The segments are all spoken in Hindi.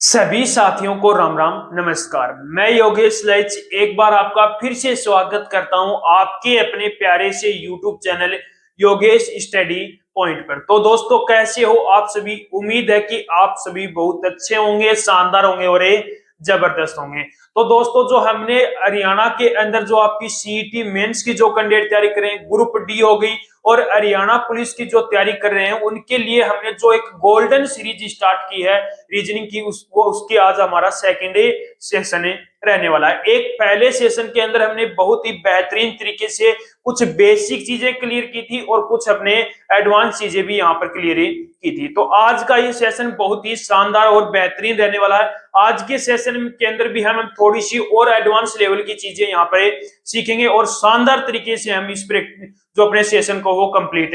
सभी साथियों को राम राम नमस्कार। मैं योगेश लैच एक बार आपका फिर से स्वागत करता हूं आपके अपने प्यारे से YouTube channel Yogesh study point पर। तो दोस्तों, कैसे हो आप सभी? उम्मीद है कि आप सभी बहुत अच्छे होंगे, शानदार होंगे और जबरदस्त होंगे। तो दोस्तों, जो हमने हरियाणा के अंदर जो आपकी सीईटी मेंस की जो कैंडिडेट तैयारी करें, ग्रुप डी हो गई और हरियाणा पुलिस की जो तैयारी कर रहे हैं, उनके लिए हमने जो एक गोल्डन सीरीज स्टार्ट की है रीजनिंग की, उसकी आज हमारा सेकेंड सेशन रहने वाला है। एक पहले सेशन के अंदर हमने बहुत ही बेहतरीन तरीके से कुछ बेसिक चीजें क्लियर की थी और कुछ अपने एडवांस चीजें भी यहाँ पर क्लियर की थी। तो आज का ये सेशन बहुत ही शानदार और बेहतरीन रहने वाला है। आज के सेशन के अंदर भी हम थोड़ी सी और एडवांस लेवल की चीजें यहाँ पर सीखेंगे और शानदार तरीके से हम इस जो अपने सेशन को वो कंप्लीट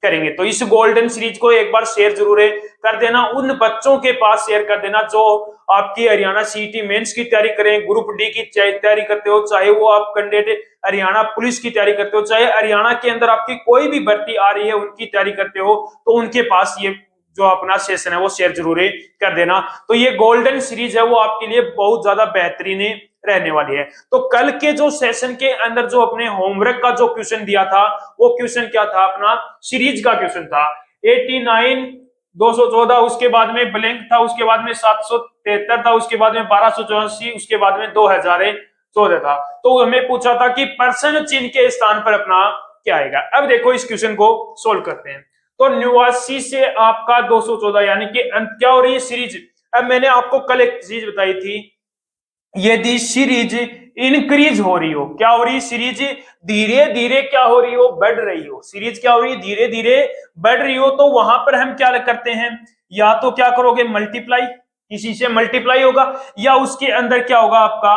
करेंगे। तो इस गोल्डन सीरीज को एक बार शेयर जरूर कर देना, उन बच्चों के पास शेयर कर देना जो आपकी हरियाणा सीईटी मेंस की तैयारी करें, ग्रुप डी की तैयारी करते हो, चाहे वो आप कैंडिडेट हरियाणा पुलिस की तैयारी करते हो, चाहे हरियाणा के अंदर आपकी कोई भी भर्ती आ रही है उनकी तैयारी करते हो, तो उनके पास ये जो अपना सेशन है वो शेयर जरूर कर देना। तो ये गोल्डन सीरीज है वो आपके लिए बहुत ज्यादा बेहतरीन रहने वाली है। तो कल के जो सेशन के अंदर जो अपने होमवर्क का जो क्वेश्चन दिया था, वो क्वेश्चन क्या था? अपना सीरीज का क्वेश्चन था 89 214, उसके बाद में ब्लैंक था, उसके बाद में 773 था, उसके बाद में 1284, उसके बाद में 2014 था। तो हमें पूछा था कि प्रश्न चिन्ह के स्थान पर अपना क्या आएगा। अब देखो इस क्वेश्चन को सोल्व करते हैं। तो 89 से आपका 214 यानी कि क्या हो रही है? सीरीज। अब मैंने आपको कल एक चीज बताई थी, यदि सीरीज इंक्रीज हो रही हो, क्या हो रही है? सीरीज धीरे धीरे क्या हो रही हो? बढ़ रही हो। सीरीज क्या हो रही है? धीरे धीरे बढ़ रही हो। तो वहां पर हम क्या करते हैं, या तो क्या करोगे? मल्टीप्लाई, किसी से मल्टीप्लाई होगा, या उसके अंदर क्या होगा? आपका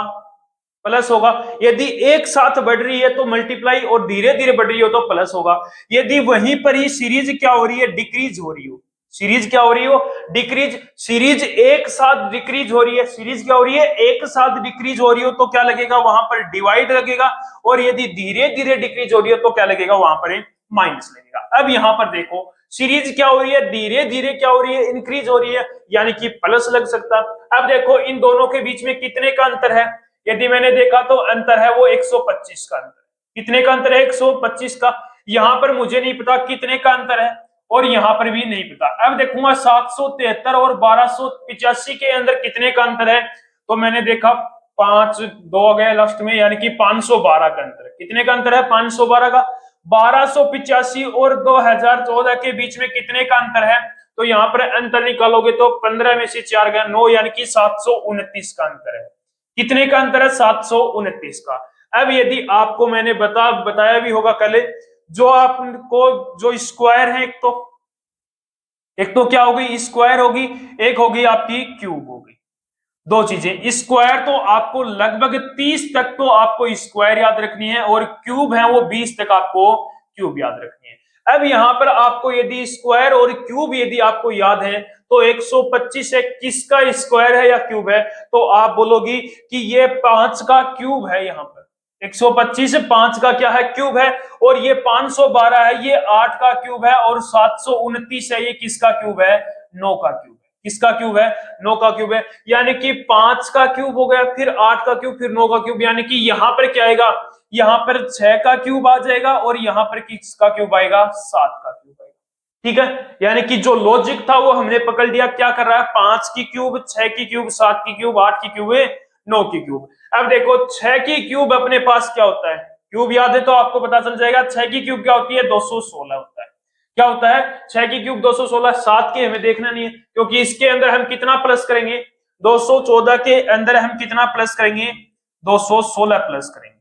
प्लस होगा। यदि एक साथ बढ़ रही है तो मल्टीप्लाई, और धीरे धीरे बढ़ रही हो तो प्लस होगा। यदि वहीं पर ही सीरीज क्या हो रही है? डिक्रीज हो रही हो। सीरीज क्या हो रही हो? डिक्रीज। सीरीज एक साथ डिक्रीज हो रही है। सीरीज क्या हो रही है? एक साथ डिक्रीज हो रही हो तो क्या लगेगा? वहां पर डिवाइड लगेगा। और यदि धीरे धीरे डिक्रीज हो रही है तो क्या लगेगा? वहां पर माइनस लगेगा। अब यहां पर देखो, सीरीज क्या हो रही है? धीरे धीरे क्या हो रही है? इंक्रीज हो रही है, यानी कि प्लस लग सकता। अब देखो इन दोनों के बीच में कितने का अंतर है? यदि मैंने देखा तो अंतर है वो 125 का अंतर। कितने का अंतर है? 125 का। यहां पर मुझे नहीं पता कितने का अंतर है, और यहां पर भी नहीं पता। अब देखूंगा 773 और 1285 के अंदर कितने का अंतर है। तो मैंने देखा 5 2 गए लास्ट में, यानी कि 512 का अंतर है। कितने का अंतर है? 512 का। 1285 और 2014 के बीच में कितने का अंतर है? तो यहाँ पर अंतर निकालोगे तो 15 में से 4 गया 9, यानी कि 729 का अंतर है। कितने का अंतर है? 729 का। अब यदि आपको मैंने बताया भी होगा कल, जो आपको जो स्क्वायर है, एक तो क्या होगी? स्क्वायर होगी, एक होगी आपकी क्यूब होगी। दो चीजें। स्क्वायर तो आपको लगभग 30 तक तो आपको स्क्वायर याद रखनी है, और क्यूब है वो 20 तक आपको क्यूब याद रखनी है। अब यहां पर आपको यदि स्क्वायर और क्यूब यदि आपको याद है तो 125 है, किसका स्क्वायर है या क्यूब है? तो आप बोलोगी कि ये 5 का क्यूब है। यहां पर 125 5 का क्या है? क्यूब है। और ये 512 है, ये 8 का क्यूब है। और 729 है, ये किसका क्यूब है? 9 का क्यूब है। किसका क्यूब है? 9 का क्यूब है। यानी कि 5 का क्यूब हो गया, फिर 8 का क्यूब, फिर 9 का क्यूब, यानी कि यहां पर क्या आएगा? यहां पर 6 का क्यूब आ जाएगा, और यहां पर किसका क्यूब आएगा? 7 का क्यूब आएगा। ठीक है, यानी कि जो लॉजिक था वो हमने पकड़ लिया। क्या कर रहा है? 5 की क्यूब, 6 की क्यूब, 7 की क्यूब, 8 की क्यूब, 9 की क्यूब। अब देखो 6 की क्यूब अपने पास क्या होता है? क्यूब याद है तो आपको पता चल जाएगा। 6 की क्यूब क्या होती है? 216 होता है। क्या होता है? 6 की क्यूब 216। 7 के हमें देखना नहीं है, क्योंकि इसके अंदर हम कितना प्लस करेंगे? 214 के अंदर हम कितना प्लस करेंगे? 216 प्लस करेंगे।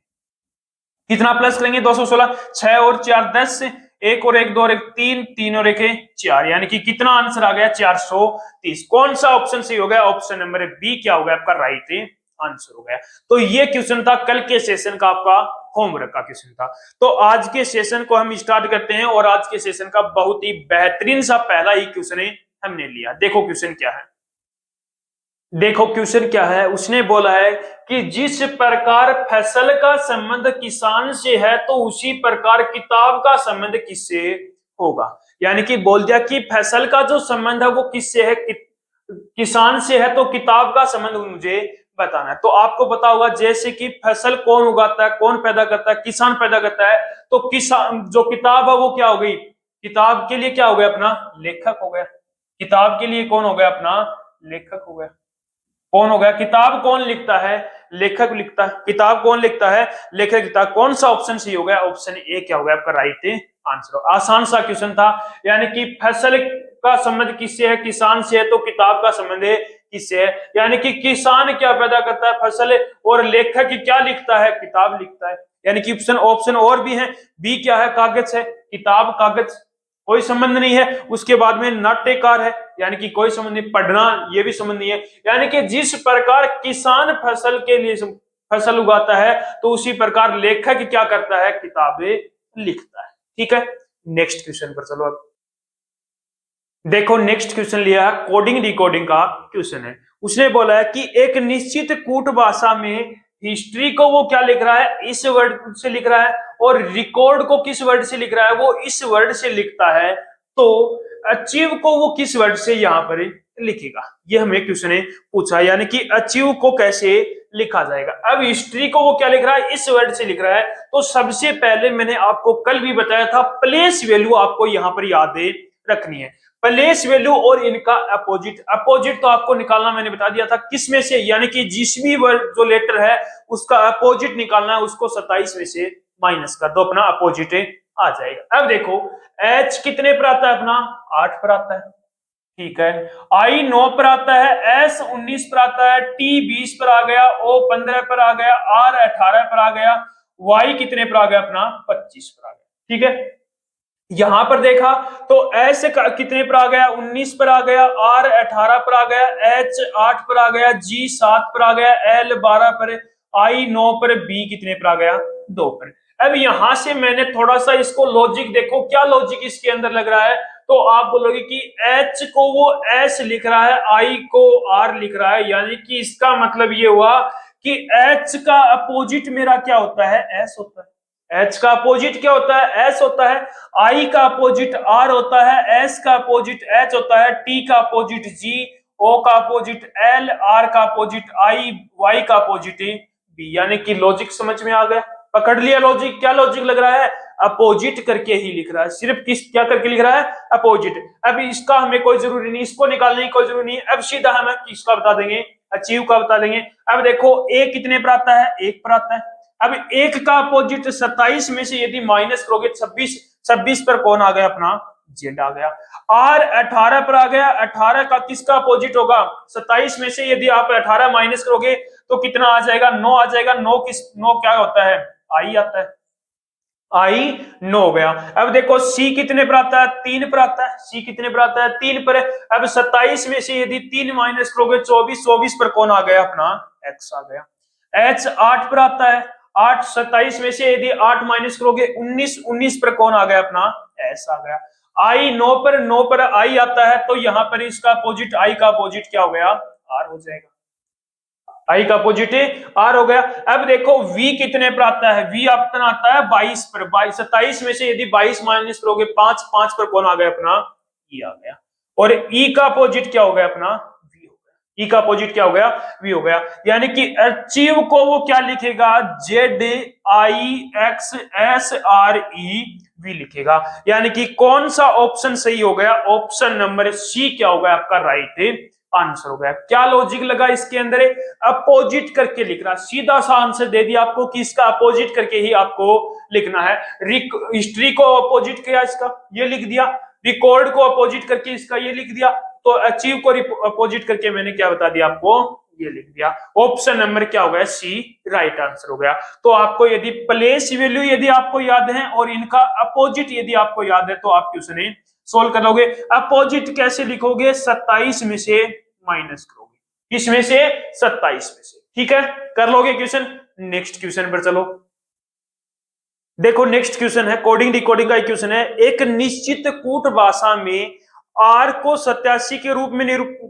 कितना प्लस करेंगे? 216। 6 और 4 10, 1 और 1 2 और 1 3, 3 और 1 4, यानी कि कितना आंसर आ गया? 430। कौन सा ऑप्शन सही हो गया? ऑप्शन नंबर बी क्या हो गया आपका? राइट आंसर हो गया। तो ये क्वेश्चन था कल के सेशन का, आपका होमवर्क का क्वेश्चन था। तो आज के सेशन को हम स्टार्ट करते हैं, और आज के सेशन का बहुत ही बेहतरीन सा पहला ही क्वेश्चन हमने लिया। देखो क्वेश्चन क्या है। देखो क्वेश्चन क्या है, उसने बोला है कि जिस प्रकार फसल का संबंध किसान से है तो उसी प्रकार किताब का संबंध किससे होगा। यानी कि बोल दिया कि फसल का जो संबंध है वो किससे है? किसान से है तो किताब का संबंध मुझे बताना है। तो आपको पता होगा जैसे कि फसल कौन उगाता है, कौन पैदा करता है, किसान पैदा करता है। तो किसान जो किताब है वो क्या हो गई, किताब के लिए क्या हो गया अपना लेखक हो गया। किताब के लिए कौन हो गया अपना लेखक हो गया। कौन हो गया, किताब कौन लिखता है, लेखक लिखता है। किताब कौन लिखता है, लेखक लिखता है। कौन सा ऑप्शन सही हो गया, ऑप्शन ए क्या हो गया आपका राइट आंसर। आसान सा क्वेश्चन था, यानी कि फसल का संबंध किससे है, किसान से है, तो किताब का संबंध है किससे है, यानी कि किसान क्या पैदा करता है फसल, और लेखक क्या लिखता है, किताब लिखता है। यानी कि ऑप्शन ऑप्शन और भी है, बी क्या है कागज है, किताब कागज कोई संबंध नहीं है। उसके बाद में नाट्यकार है, यानी कि कोई संबंध नहीं, पढ़ना ये भी संबंध नहीं है। यानी कि जिस प्रकार किसान फसल के लिए फसल उगाता है, तो उसी प्रकार लेखक क्या करता है, किताबें लिखता है। ठीक है, नेक्स्ट क्वेश्चन पर चलो। अब देखो नेक्स्ट क्वेश्चन लिया है, कोडिंग डिकोडिंग का क्वेश्चन है। उसने बोला है कि एक निश्चित कूट भाषा में हिस्ट्री को वो क्या लिख रहा है, इस वर्ड से लिख रहा है, और रिकॉर्ड को किस वर्ड से लिख रहा है, वो इस वर्ड से लिखता है। तो अचीव को वो किस वर्ड से यहाँ पर लिखेगा, ये हमें क्वेश्चन ने पूछा। यानी कि अचीव को कैसे लिखा जाएगा। अब हिस्ट्री को वो क्या लिख रहा है, इस वर्ड से लिख रहा है। तो सबसे पहले मैंने आपको कल भी बताया था, प्लेस वैल्यू आपको यहाँ पर याद रखनी है। प्लेस वैल्यू और इनका अपोजिट, अपोजिट तो आपको निकालना मैंने बता दिया था किस में से, यानी कि जिस भी वर्ड जो लेटर है उसका अपोजिट निकालना है, उसको 27 में से माइनस कर दो, अपना अपोजिट आ जाएगा। अब देखो एच कितने पर आता है, अपना 8 पर आता है। ठीक है, आई 9 पर आता है, एस 19 पर आता है, टी 20 पर आ गया, ओ 15 पर आ गया, आर 18 पर आ गया, वाई कितने पर आ गया, अपना 25 पर आ गया। ठीक है, यहां पर देखा तो एस कितने पर आ गया, 19 पर आ गया, आर 18 पर आ गया, एच 8 पर आ गया, जी 7 पर आ गया, एल 12 पर, आई 9 पर, बी कितने पर आ गया, 2 पर। अब यहां से मैंने थोड़ा सा इसको लॉजिक देखो, क्या लॉजिक इसके अंदर लग रहा है। तो आप बोलोगे कि एच को वो एस लिख रहा है, आई को आर लिख रहा है, यानी कि इसका मतलब ये हुआ कि एच का अपोजिट मेरा क्या होता है, एस होता है। एच का अपोजिट क्या होता है, एस होता है। आई का अपोजिट आर होता है, एस का अपोजिट एच होता है, टी का अपोजिट जी, ओ का अपोजिट एल, आर का अपोजिट आई, वाई का अपोजिट बी। यानी कि लॉजिक समझ में आ गया, पकड़ लिया लॉजिक। क्या लॉजिक लग रहा है, अपोजिट करके ही लिख रहा है, सिर्फ किस क्या करके लिख रहा है, अपोजिट। अब इसका हमें कोई जरूरी नहीं, इसको निकालने की कोई जरूरी नहीं है। अब सीधा हम किसका बता देंगे, अचीव का बता देंगे। अब देखो ए कितने पर आता है, 1 पर आता है। अब 1 का अपोजिट 27 में से यदि माइनस करोगे 26, 26 पर कौन आ गया, अपना जेड आ गया। आर 18 पर आ गया, 18 का किसका अपोजिट होगा, 27 में से यदि आप 18 माइनस करोगे तो कितना आ जाएगा, 9 आ जाएगा। 9 क्या होता है, आई आता है, आई 9 हो गया। अब देखो सी कितने पर आता है, 3 पर आता है। सी कितने पर आता है, 3 पर। अब 27 में से यदि 3 माइनस करोगे 24, 24 पर कौन आ गया, अपना एक्स आ गया। एच 8 पर आता है, 8 27 में से यदि 8 माइनस करोगे 19, 19 पर कौन आ गया, अपना एस आ गया। आई 9 पर, 9 पर आई आता है, तो यहां पर इसका अपोजिट, आई का अपोजिट क्या हो गया, आर हो जाएगा। आई का अपोजिट आर हो गया। अब देखो v कितने पर आता है, v अपना आता है 22 पर। 22 27 में से यदि 22 माइनस करोगे 5, 5 पर कौन आ गया, अपना e आ गया। और e का अपोजिट क्या हो गया, अपना v हो गया। e का अपोजिट क्या हो गया, v हो गया। यानी कि अचीव को वो क्या लिखेगा, Z I x S R E V लिखेगा। यानी कि कौन सा ऑप्शन सही हो गया, ऑप्शन नंबर सी क्या होगा आपका राइट आंसर हो गया। क्या लॉजिक लगा इसके अंदर, अपोजिट करके लिख रहा, सीधा सा आंसर दे दिया आपको कि इसका अपोजिट करके ही आपको लिखना है। हिस्ट्री को अपोजिट किया, इसका ये लिख दिया। रिकॉर्ड को अपोजिट करके इसका ये लिख दिया। तो अचीव को अपोजिट करके मैंने क्या बता दिया आपको, ये लिख दिया। ऑप्शन नंबर क्या हो गया, सी राइट आंसर हो गया। तो आपको यदि प्लेस वैल्यू यदि आपको याद है और इनका अपोजिट यदि आपको याद है, तो आप क्वेश्चन सोल्व कर लोगे। अपोजिट कैसे लिखोगे, 27 में से माइनस करोगे, किसमें से, 27 में से। ठीक है, कर लोगे क्वेश्चन। नेक्स्ट क्वेश्चन पर चलो। देखो नेक्स्ट क्वेश्चन है, कोडिंग डिकोडिंग का क्वेश्चन है। एक निश्चित कूट भाषा में आर को 87 के रूप में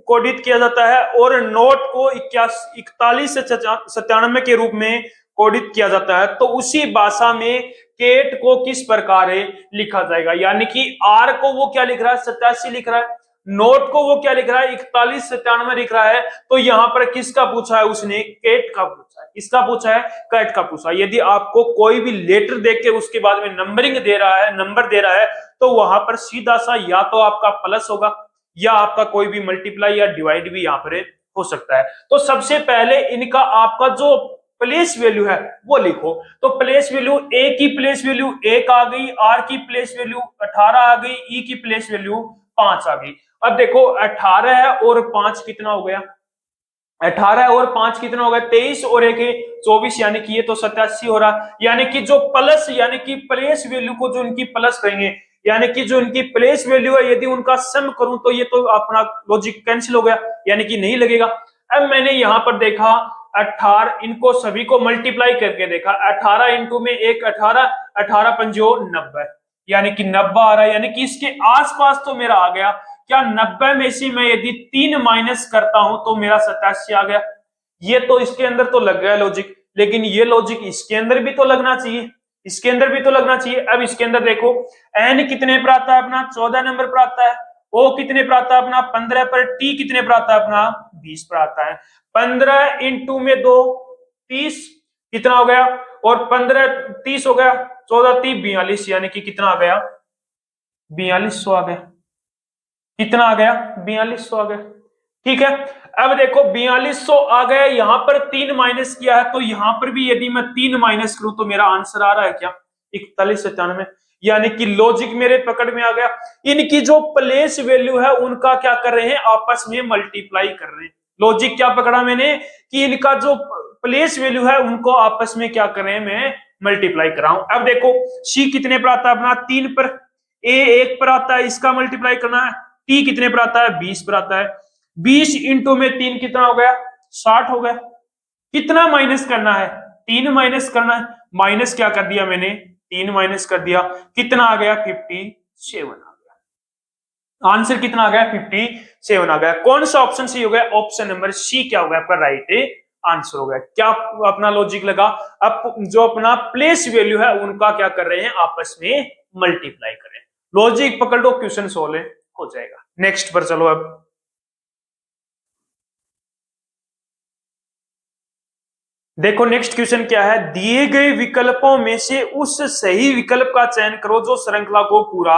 कोडित किया जाता है और नोट को 41 से 97 के रूप में कोडित किया जाता है। तो उसी भाषा में केट को किस प्रकार लिखा जाएगा। यानी कि आर को वो क्या लिख रहा है, 87 लिख रहा है, नोट को वो क्या लिख रहा है 4197 लिख रहा है। तो यहाँ पर किसका पूछा है उसने, कैट का पूछा है। किसका पूछा है, कैट का पूछा। यदि आपको कोई भी लेटर देके उसके बाद में नंबरिंग दे रहा है, नंबर दे रहा है, तो वहां पर सीधा सा या तो आपका प्लस होगा या आपका कोई भी मल्टीप्लाई या डिवाइड भी यहाँ पर हो सकता है। तो सबसे पहले इनका आपका जो प्लेस वैल्यू है वो लिखो। तो प्लेस वैल्यू, ए की प्लेस वैल्यू 1 आ गई, आर की प्लेस वैल्यू 18 आ गई, ई की प्लेस वैल्यू 5 आ गई। अब देखो 18 है और 5 कितना हो गया, 18 और 5 कितना हो गया 23 और 1 24, यानी कि ये तो 87 हो रहा। यानी कि जो प्लस, यानी कि प्लेस वैल्यू को जो इनकी प्लस करेंगे, यानी कि जो इनकी प्लेस वैल्यू है यदि उनका सम करूं तो ये तो अपना लॉजिक कैंसिल हो गया, यानी कि नहीं लगेगा। अब मैंने यहां पर देखा 18, इनको सभी को मल्टीप्लाई करके देखा, 18 इंटू में 1 18, 18 पंजो 90, यानी कि 90 आ रहा है। यानी कि इसके आसपास तो मेरा आ गया। क्या 90 में से मैं यदि 3 माइनस करता हूं तो मेरा 87 आ गया। ये तो इसके अंदर तो लग गया लॉजिक, लेकिन ये लॉजिक इसके अंदर भी तो लगना चाहिए, इसके अंदर भी तो लगना चाहिए। अब इसके अंदर देखो एन कितने पर आता है अपना 14 नंबर पर आता है, ओ कितने पर आता है अपना 15 पर, टी कितने पर आता है अपना 20 पर आता है। 15 इंटू में 2 30 कितना हो गया, और 15 30 हो गया, 14 30 42, यानी कि कितना आ गया 4200 आ गया। कितना आ गया 4200 आ गया। ठीक है, अब देखो 4200 आ गया, यहां पर 3 माइनस किया है, तो यहां पर भी यदि मैं 3 माइनस करूं तो मेरा आंसर आ रहा है क्या 4197, यानी कि लॉजिक मेरे पकड़ में आ गया। इनकी जो प्लेस वैल्यू है उनका क्या कर रहे हैं, आपस में मल्टीप्लाई कर रहे हैं। लॉजिक क्या पकड़ा मैंने, कि इनका जो प्लेस वैल्यू है उनको आपस में क्या कर रहे हैं, मैं मल्टीप्लाई कर रहा हूं। अब देखो सी कितने पर आता है अपना 3 पर, ए 1 पर आता है, इसका मल्टीप्लाई करना है। टी कितने पर आता है 20 पर आता है। 20 इंटू में 3 कितना हो गया 60 हो गया। कितना माइनस करना है, 3 माइनस करना है। माइनस क्या कर दिया मैंने, 3 माइनस कर दिया, कितना आ गया 57 आ गया। आंसर कितना आ गया 57 आ गया। कौन सा ऑप्शन सही हो गया, ऑप्शन नंबर सी क्या हो गया आपका राइट आंसर हो गया। क्या अपना लॉजिक लगा, अब जो अपना प्लेस वैल्यू है उनका क्या कर रहे हैं, आपस में मल्टीप्लाई कर रहे हैं। लॉजिक पकड़ लो, क्वेश्चन सोल्व हो जाएगा। नेक्स्ट पर चलो। अब देखो नेक्स्ट क्वेश्चन क्या है, दिए गए विकल्पों में से उस सही विकल्प का चयन करो जो श्रृंखला को पूरा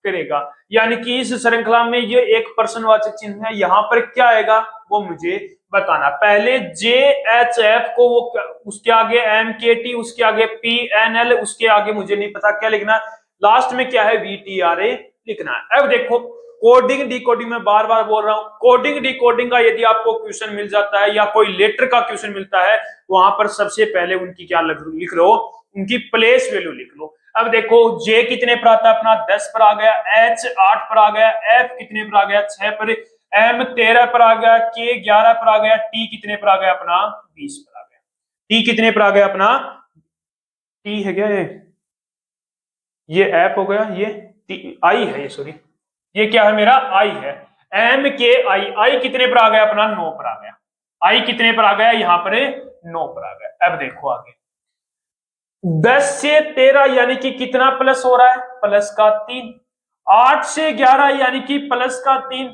करेगा। यानी कि इस श्रृंखला में ये एक प्रश्नवाचक चिन्ह है, यहां पर क्या आएगा वो मुझे बताना। पहले जे एच एफ को वो उसके आगे एम के टी, उसके आगे पी एन एल, उसके आगे मुझे नहीं पता क्या लिखना, लास्ट में क्या है वी टी आर ए लिखना है। अब देखो कोडिंग डिकोडिंग में बार बार बोल रहा हूं, कोडिंग डिकोडिंग का यदि आपको क्वेश्चन मिल जाता है या कोई लेटर का क्वेश्चन मिलता है, वहां पर सबसे पहले उनकी क्या लिख लो, उनकी प्लेस वैल्यू लिख लो। अब देखो जे कितने पर आता है अपना 10 पर आ गया, एच 8 पर आ गया, एफ कितने पर आ गया 6 पर, एम 13 पर आ गया, के 11 पर आ गया, टी कितने पर आ गया अपना 20 पर आ गया। टी कितने पर आ गया अपना, टी है क्या ये एफ हो गया, ये आई है, ये सॉरी ये क्या है मेरा आई है, एम के आई, आई कितने पर आ गया अपना 9 पर आ गया। आई कितने पर आ गया यहां पर 9 पर आ गया। अब देखो आगे 10 से 13 यानी कि कितना प्लस हो रहा है, प्लस का 3। 8 से 11 यानी कि प्लस का 3।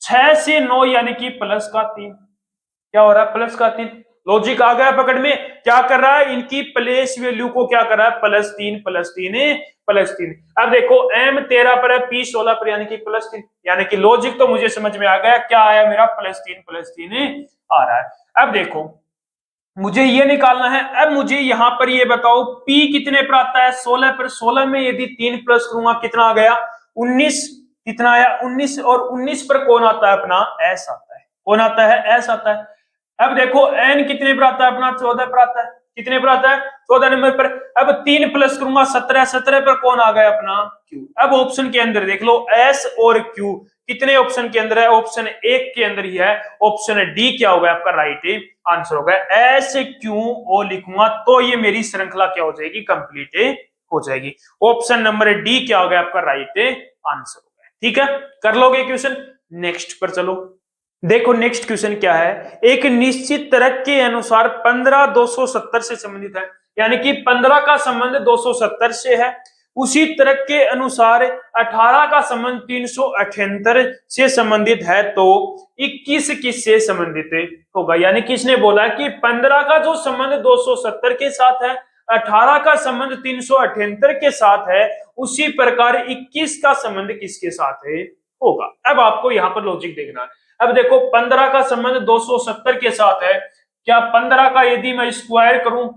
6 से 9 यानी कि प्लस का 3। क्या हो रहा है प्लस का 3। लॉजिक आ गया पकड़ में, क्या कर रहा है इनकी प्लेस वैल्यू को क्या कर रहा है +3 +3 +3। अब देखो m 13 पर है, p 16 पर, यानी कि +3, यानी कि लॉजिक तो मुझे समझ में आ गया, क्या आया मेरा +3 आ रहा है। अब देखो मुझे ये निकालना है। अब मुझे यहां पर ये बताओ p कितने पर आता है 16 पर, 16 में यदि 3 प्लस करूंगा कितना आ गया 19, कितना आया 19, और 19 पर कौन आता है अपना s आता है, कौन आता है s आता है। अब देखो n कितने पर आता है अपना 14 पर आता है, कितने पर आता है 14 नंबर पर। अब 3 प्लस करूंगा 17, 17 पर कौन आ गया अपना q। अब ऑप्शन के अंदर देख लो s और q कितने ऑप्शन के अंदर है, ऑप्शन 1 के अंदर ही है, ऑप्शन डी क्या होगा आपका राइट आंसर होगा। एस क्यू ओ लिखूंगा तो ये मेरी श्रृंखला क्या हो जाएगी कंप्लीट हो जाएगी। ऑप्शन नंबर डी क्या होगा आपका राइट आंसर होगा। ठीक है कर लोगे क्वेश्चन। नेक्स्ट पर चलो। देखो नेक्स्ट क्वेश्चन क्या है, एक निश्चित तर्क के अनुसार 15 270 से संबंधित है, यानी कि 15 का संबंध 270 से है। उसी तर्क के अनुसार 18 का संबंध 378 से संबंधित है तो 21 किससे संबंधित होगा। यानी किसने बोला कि 15 का जो संबंध 270 के साथ है, 18 का संबंध 378 के साथ है, उसी प्रकार 21 का संबंध किसके साथ है होगा। अब आपको यहाँ पर लॉजिक देखना है। अब देखो 15 का संबंध 270 के साथ है, क्या 15 का यदि मैं स्क्वायर करूं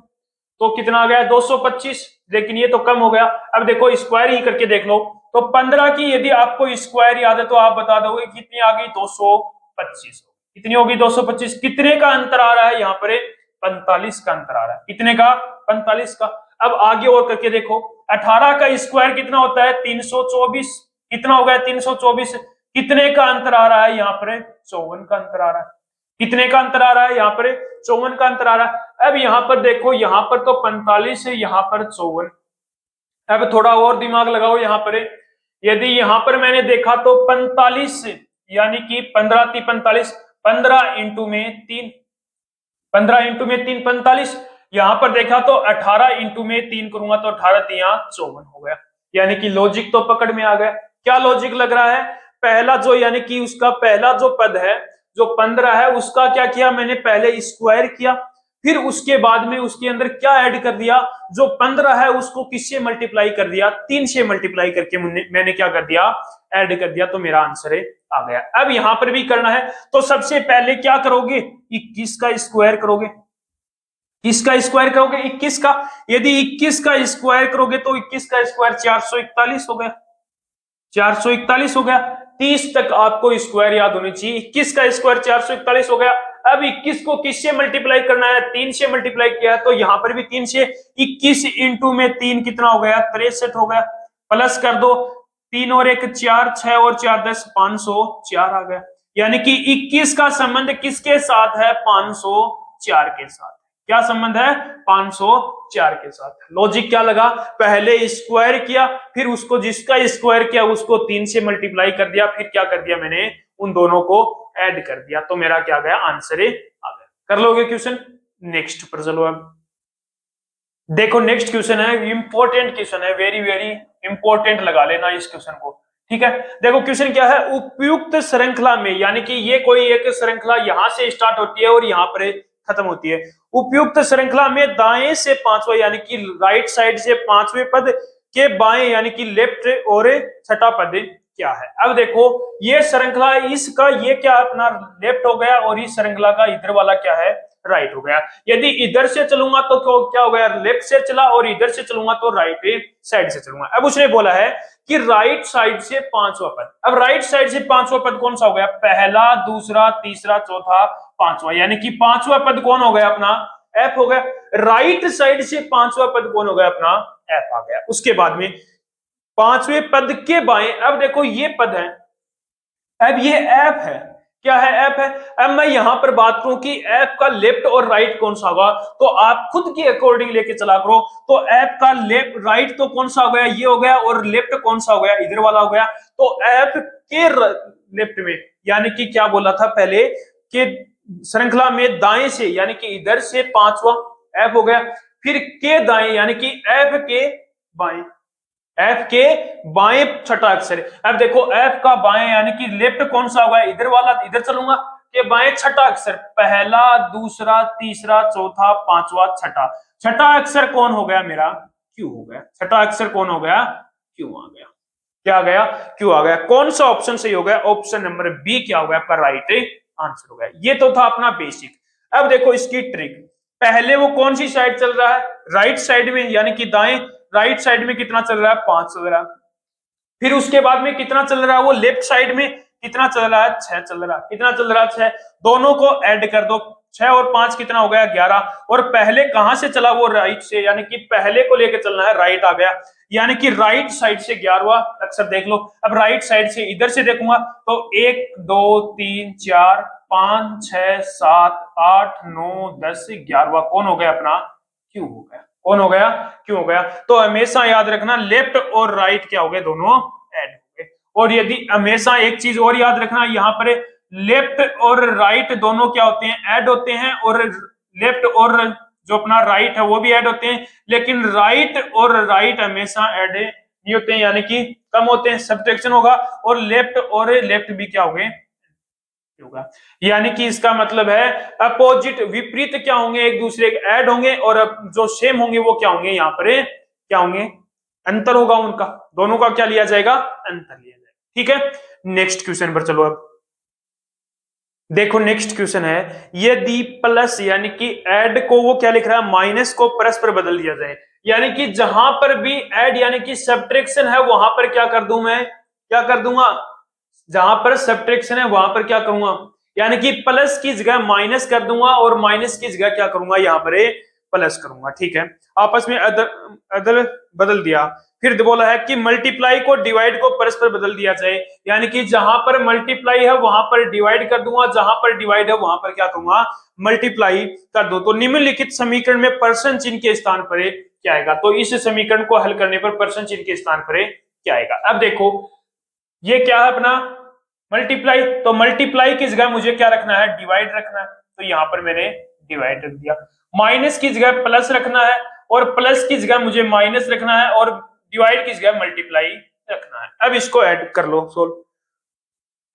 तो कितना आ गया 225, लेकिन ये तो कम हो गया। अब देखो स्क्वायर ही करके देख लो, तो 15 की यदि आपको स्क्वायर याद है तो आप बता दोगे कितनी आ गई 225। कितनी होगी 225। कितने का अंतर आ रहा है यहाँ पर 45 का अंतर आ रहा है। कितने का 45 का। अब आगे और करके देखो 18 का स्क्वायर कितना होता है 324। कितना हो गया 324। कितने का अंतर आ रहा है यहाँ पर 54 का अंतर आ रहा है। कितने का अंतर आ रहा है यहाँ पर 54 का अंतर आ रहा है। अब यहाँ पर देखो यहाँ पर तो 45 है, यहाँ पर 54। अब थोड़ा और दिमाग लगाओ यहाँ पर, यदि यहाँ पर मैंने देखा तो 45 यानी कि 15 × 3 = 45, 15 इंटू में 3, 15 इंटू में 3 45। यहाँ पर देखा तो 18 इंटू में 3 करूंगा तो 18 × 3 54 हो गया। यानी कि लॉजिक तो पकड़ में आ गया। क्या लॉजिक लग रहा है, पहला जो यानी कि उसका पहला जो पद है जो 15 है उसका क्या किया मैंने पहले स्क्वायर किया, फिर उसके बाद में उसके अंदर क्या ऐड कर दिया, जो 15 है उसको किससे मल्टीप्लाई कर दिया 3 से मल्टीप्लाई करके मैंने क्या कर दिया ऐड कर दिया, तो मेरा आंसर आ गया। अब यहां पर भी करना है तो सबसे पहले क्या करोगे 21 का स्क्वायर करोगे। किसका स्क्वायर करोगे 21 का। यदि 21 का स्क्वायर करोगे तो 21 का स्क्वायर 441 हो गया, 441 हो गया। 30 तक आपको स्क्वायर याद होनी चाहिए। 21 का स्क्वायर 441 हो गया। अब 21 को किससे मल्टीप्लाई करना है 3 से मल्टीप्लाई किया है, तो यहां पर भी 3 से। 21 इंटू में 3 कितना हो गया 63 हो गया। प्लस कर दो 3 और 1 4, 6 और 4 10, 504 आ गया। यानी कि 21 का संबंध किसके साथ है 504 के साथ। क्या संबंध है 504 के साथ। लॉजिक क्या लगा, पहले स्क्वायर किया, फिर उसको जिसका स्क्वायर किया उसको 3 से मल्टीप्लाई कर दिया, फिर क्या कर दिया मैंने उन दोनों को ऐड कर दिया, तो मेरा क्या गया आंसर आ गया। कर लोगे क्वेश्चन। नेक्स्ट पर चलो। अब देखो नेक्स्ट क्वेश्चन है, इंपॉर्टेंट क्वेश्चन है, वेरी वेरी इंपॉर्टेंट लगा लेना इस क्वेश्चन को, ठीक है। देखो क्वेश्चन क्या है, उपयुक्त श्रृंखला में, यानी कि ये कोई एक श्रृंखला यहां से स्टार्ट होती है और यहां पर खत्म होती है। उपयुक्त श्रृंखला में दाएं से पांचवा यानी कि राइट साइड से पांचवें पद के बाएं यानी कि लेफ्ट और छठा पद क्या है। अब देखो ये श्रृंखला, इसका ये क्या अपना लेफ्ट हो गया और इस श्रृंखला का इधर वाला क्या है राइट हो गया। यदि इधर से चलूंगा तो क्या हो गया लेफ्ट से चला, और इधर से चलूंगा तो राइट साइड से चलूंगा। अब उसने बोला है कि राइट साइड से पांचवा पद। अब राइट साइड से पांचवा पद कौन सा हो गया, पहला दूसरा तीसरा चौथा पांचवा, यानी कि पांचवा पद कौन हो गया अपना एफ हो गया। राइट साइड से पांचवा पद कौन हो गया अपना एफ आ गया। उसके बाद में पांचवें पद के बाएं, अब देखो ये पद है, अब ये एफ है, क्या है एफ है। अब मैं यहां पर बात करूं कि एफ का लेफ्ट और राइट कौन सा होगा, तो आप खुद के अकॉर्डिंग लेके चला करो। तो एफ का लेफ्ट राइट तो कौन सा हो गया ये हो गया, और लेफ्ट कौन सा हो गया इधर वाला हो गया। तो एफ के लेफ्ट में यानी कि क्या बोला था पहले कि श्रृंखला में दाएं से यानी कि इधर से पांचवा एफ हो गया, फिर के दाएं यानी कि एफ के बाएं, एफ के बाएं छठा अक्षर। अब देखो एफ का बाएं यानी कि लेफ्ट कौन सा होगा इधर वाला, इधर चलूंगा के बाएं छठा अक्षर, पहला दूसरा तीसरा चौथा पांचवा छठा। छठा अक्षर कौन हो गया मेरा क्यू हो गया। छठा अक्षर कौन हो गया क्यू आ गया। क्या आ गया क्यू आ गया। कौन सा ऑप्शन सही हो गया, ऑप्शन नंबर बी क्या हो गया आपका राइट आंसर हो गया। ये तो था अपना बेसिक। अब देखो इसकी ट्रिक, पहले वो कौन सी साइड चल रहा है राइट साइड में, यानी कि दाएं राइट साइड में कितना चल रहा है 5 चल रहा है। फिर उसके बाद में कितना चल रहा है वो लेफ्ट साइड में कितना चल रहा है 6 चल रहा है। कितना चल रहा है 6, दोनों को ऐड कर दो 6 और 5 कितना हो गया 11। और पहले कहां से चला वो राइट से, यानी कि पहले को लेकर चलना है राइट आ गया, यानी कि राइट साइड से 11वां अक्षर देख लो। अब राइट साइड से इधर से देखूंगा तो 1 2 3 4 5 6 7 8 9 10 11वां कौन हो गया अपना क्यू हो गया। कौन हो गया क्यों हो गया। तो हमेशा याद रखना लेफ्ट और राइट क्या हो गए दोनों ऐड हो गए। और यदि हमेशा एक चीज और याद रखना, यहाँ पर लेफ्ट और राइट दोनों क्या होते हैं ऐड होते हैं, और लेफ्ट और जो अपना राइट है वो भी ऐड होते हैं, लेकिन राइट और राइट हमेशा ऐड नहीं होते हैं, यानी कि कम होते हैं, सब्ट्रैक्शन होगा। और लेफ्ट भी क्या होगा, यानी कि इसका मतलब है अपोजिट, विपरीत क्या होंगे, एक दूसरे के ऐड होंगे, और जो सेम होंगे वो क्या होंगे, यहाँ पर क्या होंगे, अंतर होगा उनका, दोनों का क्या लिया जाएगा, अंतर लिया जाएगा। ठीक है, नेक्स्ट क्वेश्चन पर चलो। अब देखो नेक्स्ट क्वेश्चन है, यदि प्लस यानी कि ऐड को वो क्या लिख रहा है, माइनस को प्लस पर बदल दिया जाए, यानी कि जहां पर भी ऐड यानी कि सब्ट्रैक्शन है वहां पर क्या कर दूं, मैं क्या कर दूंगा, जहां पर सब्ट्रैक्शन है वहां पर क्या करूंगा, यानी कि प्लस की जगह माइनस कर दूंगा, और माइनस की जगह क्या करूंगा, यहाँ पर प्लस करूंगा। ठीक है, आपस में अदल अदल बदल दिया। फिर बोला है कि मल्टीप्लाई को डिवाइड को परस्पर बदल दिया जाए, यानी कि जहां पर मल्टीप्लाई है वहां पर डिवाइड कर दूंगा, जहां पर डिवाइड है वहां पर क्या करूंगा, मल्टीप्लाई कर दो। तो निम्नलिखित समीकरण में पर्सन चिन्ह के स्थान पर क्या आएगा, तो इस समीकरण को हल करने पर पर्सन चिन्ह के स्थान पर क्या आएगा। अब देखो ये क्या है अपना मल्टीप्लाई, तो मल्टीप्लाई की जगह मुझे क्या रखना है, डिवाइड रखना है, तो यहां पर मैंने डिवाइड रख दिया। माइनस की जगह प्लस रखना है, और प्लस की जगह मुझे माइनस रखना है, और डिवाइड की जगह मल्टीप्लाई रखना है। अब इसको ऐड कर लो, सोल्व।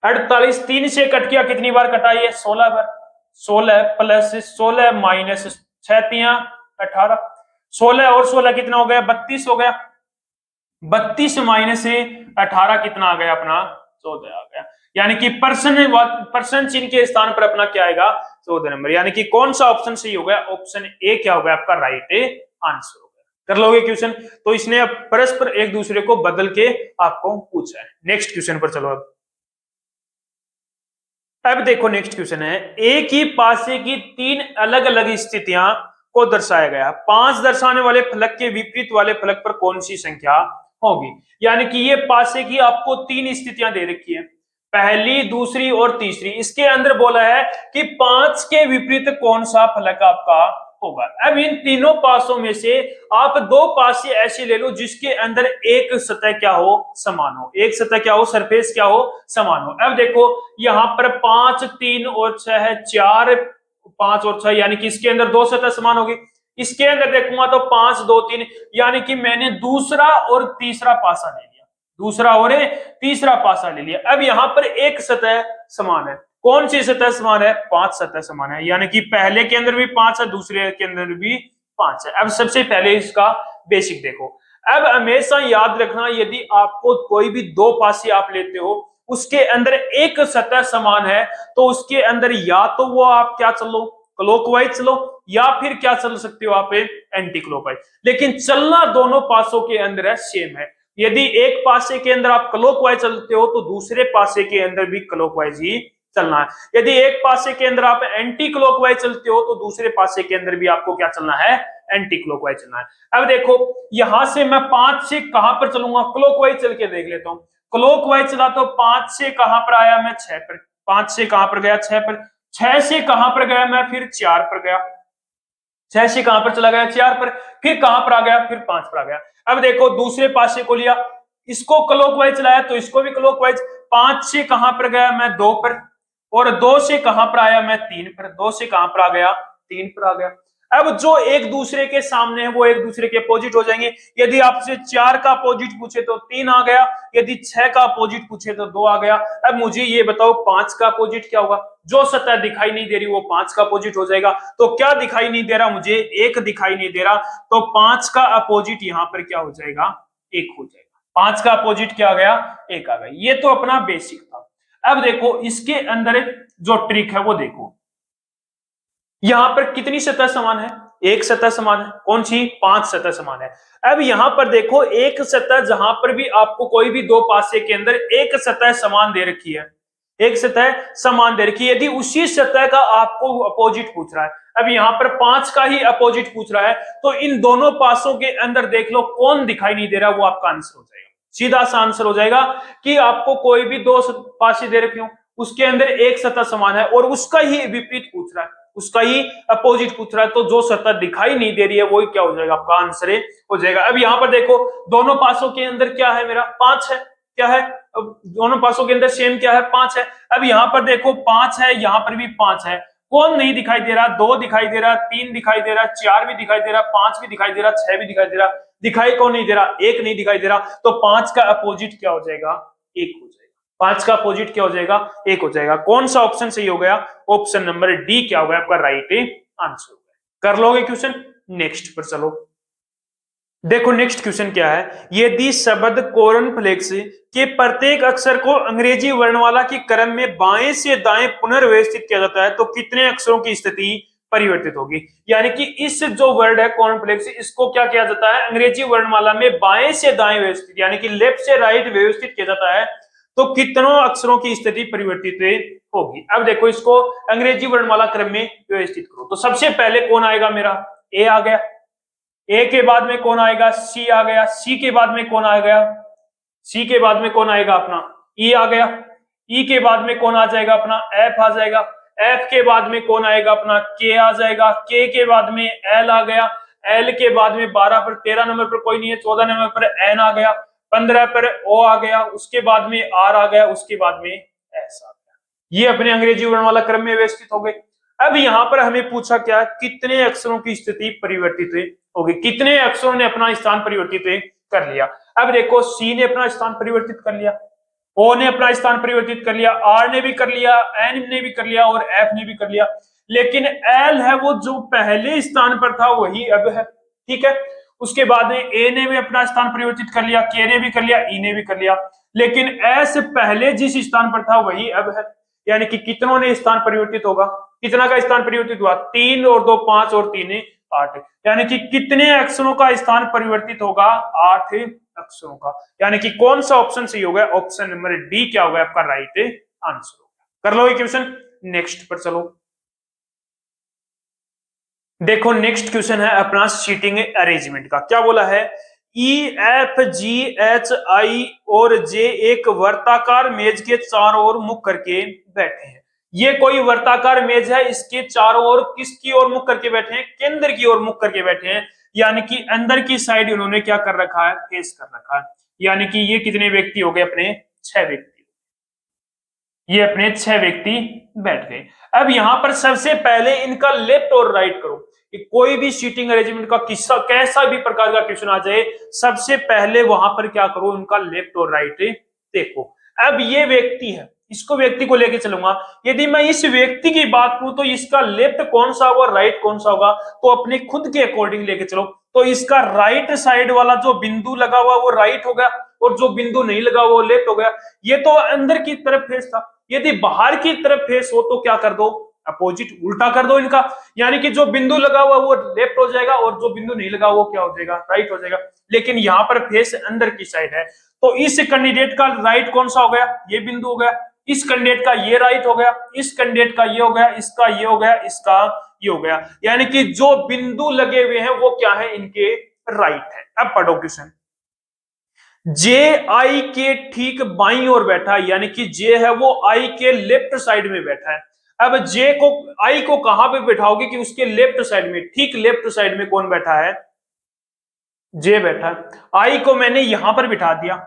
48 3 से कट किया, कितनी बार कटा, ये 16 बार। 16 प्लस 16 माइनस 6 तिया 18, 16 और 16 कितना हो गया, 32 हो गया। 32 माइनस 18 कितना आ गया अपना, 14 आ गया। यानी कि पर्सन चिन्ह के स्थान पर अपना क्या आएगा, 14 नंबर। यानी कि कौन सा ऑप्शन सही हो गया, ऑप्शन ए क्या हो गया आपका राइट आंसर हो गया। कर लोगे क्वेश्चन, तो इसने अब परस्पर एक दूसरे को बदल के आपको पूछा है। नेक्स्ट क्वेश्चन पर चलो। अब देखो नेक्स्ट क्वेश्चन है, एक ही पासे की 3 अलग अलग स्थितियां को दर्शाया गया। 5 दर्शाने वाले फलक के विपरीत वाले फलक पर कौन सी संख्या होगी, यानी कि ये पासे की आपको 3 स्थितियां दे रखी है, पहली दूसरी और तीसरी। इसके अंदर बोला है कि 5 के विपरीत कौन सा फलक आपका होगा। अब इन तीनों पासों में से आप 2 पासे ऐसे ले लो जिसके अंदर एक सतह क्या हो, समान हो, एक सतह क्या हो, सरफेस क्या हो, समान हो। अब देखो यहां पर 5 3 और 6 है, 4 5 और 6, यानी कि इसके अंदर 2 सतह समान होगी। इसके अंदर देखूंगा तो 5 2 3, यानी कि मैंने दूसरा और तीसरा पासा ले लिया, दूसरा और तीसरा पासा ले लिया। अब यहां पर एक सतह समान है, कौन सी सतह समान है, 5 सतह समान है, यानी कि पहले के अंदर भी 5 है, दूसरे के अंदर भी 5 है। अब सबसे पहले इसका बेसिक देखो। अब हमेशा याद रखना, यदि आपको कोई भी 2 पासे आप लेते हो उसके अंदर एक सतह समान है, तो उसके अंदर या तो वो आप क्या चलो, क्लॉकवाइज चलो, या फिर क्या चल सकते हो आप, एंटी क्लॉकवाइज। लेकिन चलना दोनों पासों के अंदर है, सेम है। यदि एक पासे के अंदर आप क्लॉकवाइज चलते हो तो दूसरे पासे के अंदर भी क्लॉकवाइज ही चलना है। यदि एक पासे के अंदर आप एंटी क्लॉकवाइज चलते हो तो दूसरे पासे के अंदर भी आपको क्या चलना है, एंटी क्लॉकवाइज चलना है। अब देखो यहां से मैं 5 से कहां पर चलूंगा, क्लॉकवाइज चल के देख लेता हूं। क्लॉकवाइज चला तो 5 से कहां पर आया मैं, 6 पर। 5 से कहां पर गया, 6 पर। 6 से कहां पर गया मैं, फिर 4 पर गया। 6 से कहां पर चला गया, 4 पर। फिर कहां पर आ गया, फिर 5 पर आ गया। अब देखो दूसरे पासे को लिया, इसको क्लॉकवाइज चलाया तो इसको भी क्लॉकवाइज। 5 से कहां पर गया मैं, 2 पर। और 2 से कहां पर आया मैं, 3 पर। 2 से कहां पर आ गया, 3 पर आ गया। अब जो एक दूसरे के सामने है वो एक दूसरे के अपोजिट हो जाएंगे। यदि आपसे 4 का अपोजिट पूछे तो 3 आ गया, यदि 6 का अपोजिट पूछे तो 2 आ गया। अब मुझे ये बताओ 5 का अपोजिट क्या होगा, जो सतह दिखाई नहीं दे रही वो 5 का अपोजिट हो जाएगा। तो क्या दिखाई नहीं दे रहा मुझे, 1 दिखाई नहीं दे रहा, तो 5 का अपोजिट यहां पर क्या हो जाएगा, 1 हो जाएगा। 5 का अपोजिट क्या आ गया, 1 आ गया। ये तो अपना बेसिक था। अब देखो इसके अंदर जो ट्रिक है वो देखो, यहां पर कितनी सतह समान है, एक सतह समान है, कौन सी, 5 सतह समान है। अब यहां पर देखो एक सतह, जहां पर भी आपको कोई भी 2 पासे के अंदर एक सतह समान दे रखी है, एक सतह समान दे रखी है, यदि उसी सतह का आपको अपोजिट पूछ रहा है, अब यहां पर 5 का ही अपोजिट पूछ रहा है, तो इन दोनों पासों के अंदर देख लो कौन दिखाई नहीं दे रहा, वो आपका आंसर हो जाएगा। सीधा सा आंसर हो जाएगा कि आपको कोई भी 2 पासे दे रखे हो, उसके अंदर एक सतह समान है और उसका ही विपरीत पूछ रहा है, उसका ही अपोजिट पूछ रहा है, तो जो सतह दिखाई नहीं दे रही है वही क्या हो जाएगा, आपका आंसर हो जाएगा। अब यहां पर देखो दोनों पासों के अंदर क्या है, मेरा 5 है, क्या है, अब दोनों पासों के अंदर सेम क्या है, 5 है। अब यहां पर देखो 5 है, यहां पर भी 5 है, कौन नहीं दिखाई दे रहा, 2 दिखाई दे रहा, 3 दिखाई दे रहा, 4 भी दिखाई दे रहा, 5 भी दिखाई दे रहा, 6 भी दिखाई दे रहा। दिखाई कौन नहीं दे रहा, एक नहीं दिखाई दे रहा, तो 5 का अपोजिट क्या हो जाएगा, एक हो जाएगा। 5 का अपोजिट क्या हो जाएगा, एक हो जाएगा। कौन सा ऑप्शन सही हो गया, ऑप्शन नंबर डी क्या हो गया आपका राइट आंसर हो गया। कर लोगे क्वेश्चन, नेक्स्ट पर चलो। देखो नेक्स्ट क्वेश्चन क्या है, यदि शब्द कॉर्नफ्लेक्स के प्रत्येक अक्षर को अंग्रेजी वर्णमाला के क्रम में बाएं से दाएं पुनर्व्यवस्थित किया जाता है तो कितने अक्षरों की स्थिति परिवर्तित होगी। यानी कि इस जो वर्ड है कॉर्नफ्लेक्स, इसको क्या किया जाता है, अंग्रेजी वर्णमाला में बाएं से दाएं व्यवस्थित, यानी कि लेफ्ट से राइट व्यवस्थित किया जाता है तो कितनों अक्षरों की स्थिति परिवर्तित होगी। अब देखो इसको अंग्रेजी वर्णमाला क्रम में व्यवस्थित करो, तो सबसे पहले कौन आएगा, मेरा ए आ गया, ए के बाद में कौन आएगा, सी आ गया, सी के बाद में कौन आ गया, सी के बाद में कौन आएगा अपना ई आ गया, ई के बाद में कौन आ जाएगा अपना एफ आ जाएगा, एफ के बाद में कौन आएगा अपना के आ जाएगा, के बाद में एल आ गया, एल के बाद में 12 पर 13 नंबर पर कोई नहीं है, 14 नंबर पर एन आ गया, 15 पर ओ आ गया, उसके बाद में आर आ गया, उसके बाद में एस आ गया। ये अपने अंग्रेजी वर्णमाला क्रम में व्यवस्थित हो गए। अब यहां पर हमें पूछा क्या, कितने अक्षरों की स्थिति परिवर्तित होगी, कितने अक्षरों ने अपना स्थान परिवर्तित कर लिया। अब देखो सी ने अपना स्थान परिवर्तित कर लिया, ओ ने अपना स्थान परिवर्तित कर लिया, आर ने भी कर लिया, एन ने भी कर लिया और एफ ने भी कर लिया, लेकिन एल है वो जो पहले स्थान पर था वही अब है, ठीक है। उसके बाद में ए ने भी अपना स्थान परिवर्तित कर लिया, के ने भी कर लिया, ई ने भी कर लिया, लेकिन एस पहले जिस स्थान पर था वही अब है। यानी कि कितनों ने स्थान परिवर्तित होगा, कितना का स्थान परिवर्तित हुआ, 3 और 2 5 और 3 8, यानी कि कितने अक्षरों का स्थान परिवर्तित होगा, 8 अक्षरों का। यानी कि कौन सा ऑप्शन सही होगा, ऑप्शन नंबर डी क्या होगा आपका राइट आंसर होगा। कर लो ये क्वेश्चन, नेक्स्ट पर चलो। देखो नेक्स्ट क्वेश्चन है अपना सीटिंग अरेंजमेंट का। क्या बोला है, E F G H I और जे एक वर्ताकार मेज के चारों ओर मुख करके बैठे हैं। ये कोई वर्ताकार मेज है, इसके चारों ओर किसकी ओर मुख करके बैठे हैं, केंद्र की ओर मुख करके बैठे हैं, यानी कि अंदर की साइड उन्होंने क्या कर रखा है, फेस कर रखा है। यानी कि ये कितने व्यक्ति हो गए, अपने 6 व्यक्ति, ये अपने 6 व्यक्ति बैठ गए। अब यहां पर सबसे पहले इनका लेफ्ट और राइट करो, कि कोई भी सीटिंग अरेंजमेंट का किस्सा कैसा भी प्रकार का क्वेश्चन आ जाए, सबसे पहले वहां पर क्या करो, उनका लेफ्ट और राइट देखो। अब ये व्यक्ति है, इसको व्यक्ति को लेके चलूंगा, यदि मैं इस व्यक्ति की बात करूं तो इसका लेफ्ट कौन सा होगा, राइट कौन सा होगा, तो अपने खुद के अकॉर्डिंग लेके चलो। तो इसका राइट साइड वाला जो बिंदु लगा हुआ वो राइट हो गया, और जो बिंदु नहीं लगा वो लेफ्ट हो गया। ये तो अंदर की तरफ फेस था, यदि बाहर की तरफ फेस हो तो क्या कर दो, अपोजिट उल्टा कर दो इनका, यानी कि जो बिंदु लगा हुआ वो लेफ्ट हो जाएगा और जो बिंदु नहीं लगा वो क्या हो जाएगा, राइट हो जाएगा। लेकिन यहाँ पर फेस अंदर की साइड है, तो इस कैंडिडेट का राइट कौन सा हो गया, ये बिंदु हो गया, इस कैंडिडेट का ये राइट हो गया, इस कैंडिडेट का ये हो गया, इसका ये हो गया, इसका ये हो गया। यानी कि जो बिंदु लगे हुए हैं वो क्या है, इनके राइट है। अब पढ़ो क्वेश्चन, जे आई के ठीक बाईं ओर बैठा है, यानी कि जे है वो आई के लेफ्ट साइड में बैठा है। अब जे को, आई को कहां पे बैठाओगे कि उसके लेफ्ट साइड में, ठीक लेफ्ट साइड में कौन बैठा है, जे बैठा है। आई को मैंने यहां पर बिठा दिया,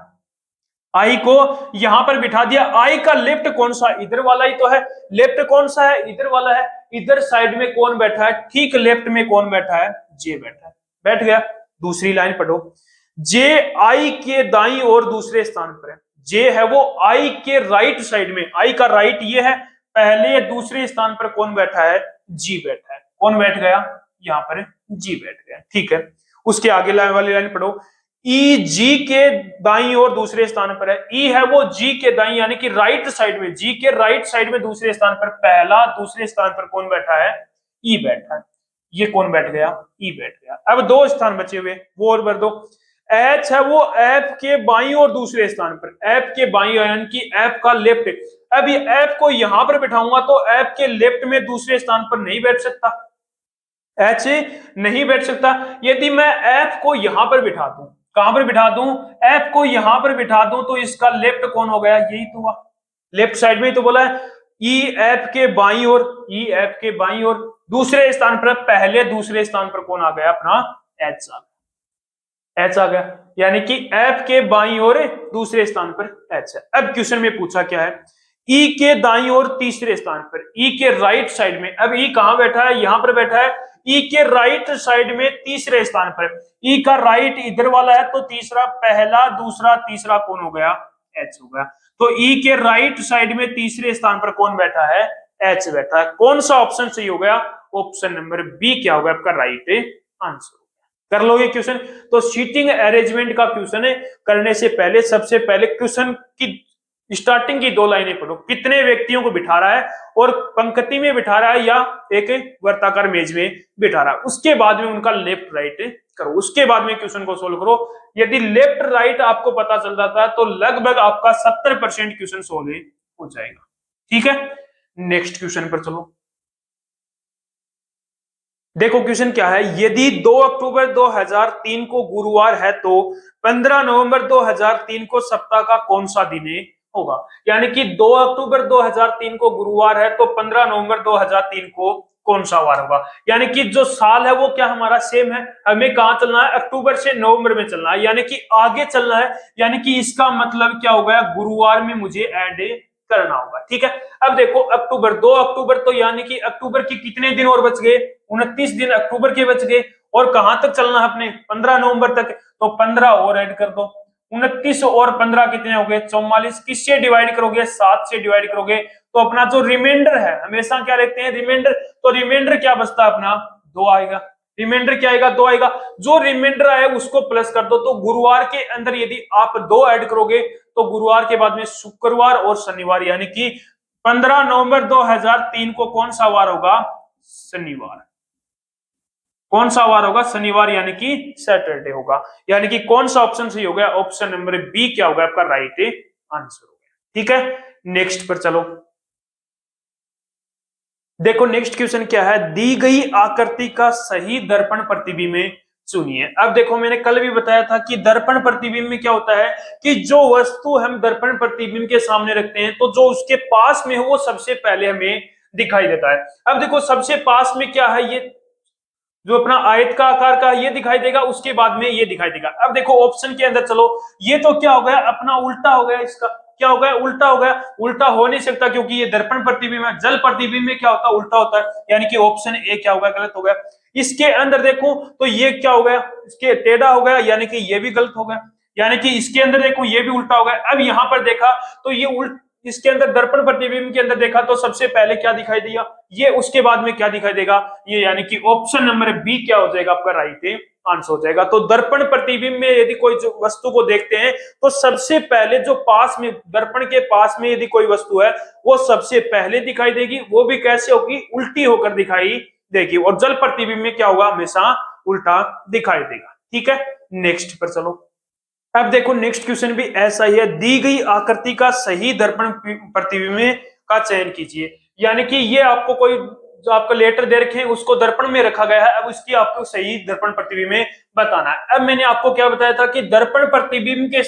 आई को यहां पर बिठा दिया, आई का लेफ्ट कौन सा, इधर वाला ही तो है, लेफ्ट कौन सा है, इधर वाला है। इधर साइड में कौन बैठा है, ठीक लेफ्ट में कौन बैठा है, जे बैठा है, बैठ गया। दूसरी लाइन पढ़ो, जे आई के दाईं ओर दूसरे स्थान पर है, जे है वो आई के राइट साइड में, आई का राइट ये है, पहले दूसरे स्थान पर कौन बैठा है, जी बैठा है। कौन बैठ गया, यहां पर जी बैठ गया, ठीक है। उसके आगे वाली लाइन पढ़ो, ई जी के दाईं ओर दूसरे स्थान पर है, ई है वो जी के दाईं यानी कि राइट साइड में, जी के राइट साइड में दूसरे स्थान पर, पहला दूसरे स्थान पर कौन बैठा है, ई बैठा है। ये कौन बैठ गया, ई बैठ गया। अब 2 स्थान बचे हुए, वो और भर दो। एच है वो एफ के बाईं और दूसरे स्थान पर, एफ के बाईं यानी कि एफ का लेफ्ट। अब ये एफ को यहां पर बिठाऊंगा तो एफ के लेफ्ट में दूसरे स्थान पर नहीं बैठ सकता, एच नहीं बैठ सकता। यदि मैं एफ को यहां पर बिठा दूं, कहां पर बिठा दूं, एफ को यहां पर बिठा दूं तो इसका लेफ्ट कौन हो गया, यही तो हुआ, लेफ्ट साइड में ही तो बोला है। ई एफ के बाईं ओर, ई एफ के बाईं ओर दूसरे स्थान पर, पहले दूसरे स्थान पर कौन आ गया, अपना एच आ गया, एच आ गया। यानी कि एफ के बाईं ओर दूसरे स्थान पर एच है। अब क्वेश्चन में पूछा क्या है, ई के दाईं ओर तीसरे स्थान पर, ई के राइट साइड में। अब ई कहां बैठा है, यहां पर बैठा है, ई के राइट साइड में तीसरे स्थान पर, ई का राइट इधर वाला है तो तीसरा, पहला दूसरा तीसरा कौन हो गया, एच हो गया। तो ई के राइट साइड में तीसरे स्थान पर कौन बैठा है, एच बैठा है। कौन सा ऑप्शन सही हो गया, ऑप्शन नंबर बी क्या होगा आपका राइट आंसर। कर लोगे क्वेश्चन। तो सीटिंग अरेंजमेंट का क्वेश्चन है, करने से पहले सबसे पहले क्वेश्चन की स्टार्टिंग की दो लाइनें पढ़ो, कितने व्यक्तियों को बिठा रहा है और पंक्ति में बिठा रहा है या एक वर्ताकार मेज में बिठा रहा है, उसके बाद में उनका लेफ्ट राइट करो, उसके बाद में क्वेश्चन को सोल्व करो। यदि लेफ्ट राइट आपको पता चल जाता है तो लगभग आपका 70% क्वेश्चन सोल्व हो जाएगा। ठीक है, नेक्स्ट क्वेश्चन पर चलो। देखो क्वेश्चन क्या है, यदि 2 अक्टूबर 2003 को गुरुवार है तो 15 नवंबर 2003 को सप्ताह का कौन सा दिन होगा। यानी कि 2 अक्टूबर 2003 को गुरुवार है तो 15 नवंबर 2003 को कौन सा वार होगा। यानी कि जो साल है वो क्या हमारा सेम है, हमें कहां चलना है, अक्टूबर से नवंबर में चलना है, यानी कि आगे चलना है। यानी कि इसका मतलब क्या हो गया, गुरुवार में मुझे ऐड करना होगा। ठीक है, अब देखो अक्टूबर, 2 अक्टूबर तो यानी कि अक्टूबर के कितने दिन और बच गए, 29 दिन अक्टूबर के बच गए। और कहां तक चलना है अपने, 15 नवंबर तक, तो 15 और ऐड कर दो। 29 और 15 कितने हो गए, 44। किससे डिवाइड करोगे, 7 से डिवाइड करोगे तो अपना जो रिमाइंडर है, हमेशा क्या लिखते हैं रिमाइंडर, तो रिमाइंडर क्या बचता है अपना, 2 आएगा। रिमाइंडर क्या आएगा, 2 आएगा। जो रिमाइंडर आए उसको प्लस कर दो। तो गुरुवार के अंदर यदि आप 2 ऐड करोगे तो गुरुवार के बाद में शुक्रवार और शनिवार, यानी कि 15 नवंबर 2003 को कौन सा वार होगा, शनिवार। कौन सा वार होगा, शनिवार, यानी कि सैटरडे होगा। यानी कि कौन सा ऑप्शन सही हो गया, ऑप्शन नंबर बी क्या होगा आपका राइट आंसर हो गया। ठीक है, नेक्स्ट पर चलो। देखो नेक्स्ट क्वेश्चन क्या है, दी गई आकृति का सही दर्पण प्रतिबिंब चुनिए। अब देखो मैंने कल भी बताया था कि दर्पण प्रतिबिंब में क्या होता है कि जो वस्तु हम दर्पण प्रतिबिंब के सामने रखते हैं तो जो उसके पास में हो वो सबसे पहले हमें दिखाई देता है। अब देखो सबसे पास में क्या है, ये जो अपना आयत का आकार का ये दिखाई देगा, उसके बाद में ये दिखाई देगा। अब देखो ऑप्शन के अंदर चलो, ये तो क्या हो गया अपना उल्टा हो गया, इसका क्या हो गया, उल्टा हो गया। उल्टा हो नहीं सकता क्योंकि ये दर्पण प्रतिबिंब है, जल प्रतिबिंब में क्या होता है, उल्टा होता है। यानी कि ऑप्शन ए क्या हो गया, गलत हो गया। इसके अंदर देखो तो ये क्या हो गया, इसके टेढ़ा हो गया, यानी कि ये भी गलत हो गया। यानी कि इसके अंदर देखो ये भी उल्टा हो गया। अब यहां पर देखा तो ये उल्ट, इसके अंदर दर्पण प्रतिबिंब के अंदर देखा तो सबसे पहले क्या दिखाई दिया, ये, उसके बाद में क्या दिखाई देगा ये, यानी कि ऑप्शन नंबर बी क्या हो जाएगा आपका राइट आंसर हो जाएगा। तो दर्पण प्रतिबिंब में यदि कोई जो वस्तु को देखते हैं तो सबसे पहले जो पास में, दर्पण के पास में यदि कोई वस्तु है वो सबसे पहले दिखाई देगी, वो भी कैसे होगी, उल्टी होकर दिखाई देगी। और जल प्रतिबिंब में क्या होगा, हमेशा उल्टा दिखाई देगा। ठीक है, नेक्स्ट पर चलो। अब देखो नेक्स्ट क्वेश्चन भी ऐसा ही है, दी गई आकृति का सही दर्पण प्रतिबिंब का चयन कीजिए। यानी कि ये आपको कोई जो आपका लेटर दे रखे हैं उसको दर्पण में रखा गया है, अब उसकी आपको सही दर्पण प्रतिबिंब बताना है। अब मैंने आपको क्या बताया था कि दर्पण प्रतिबिंब के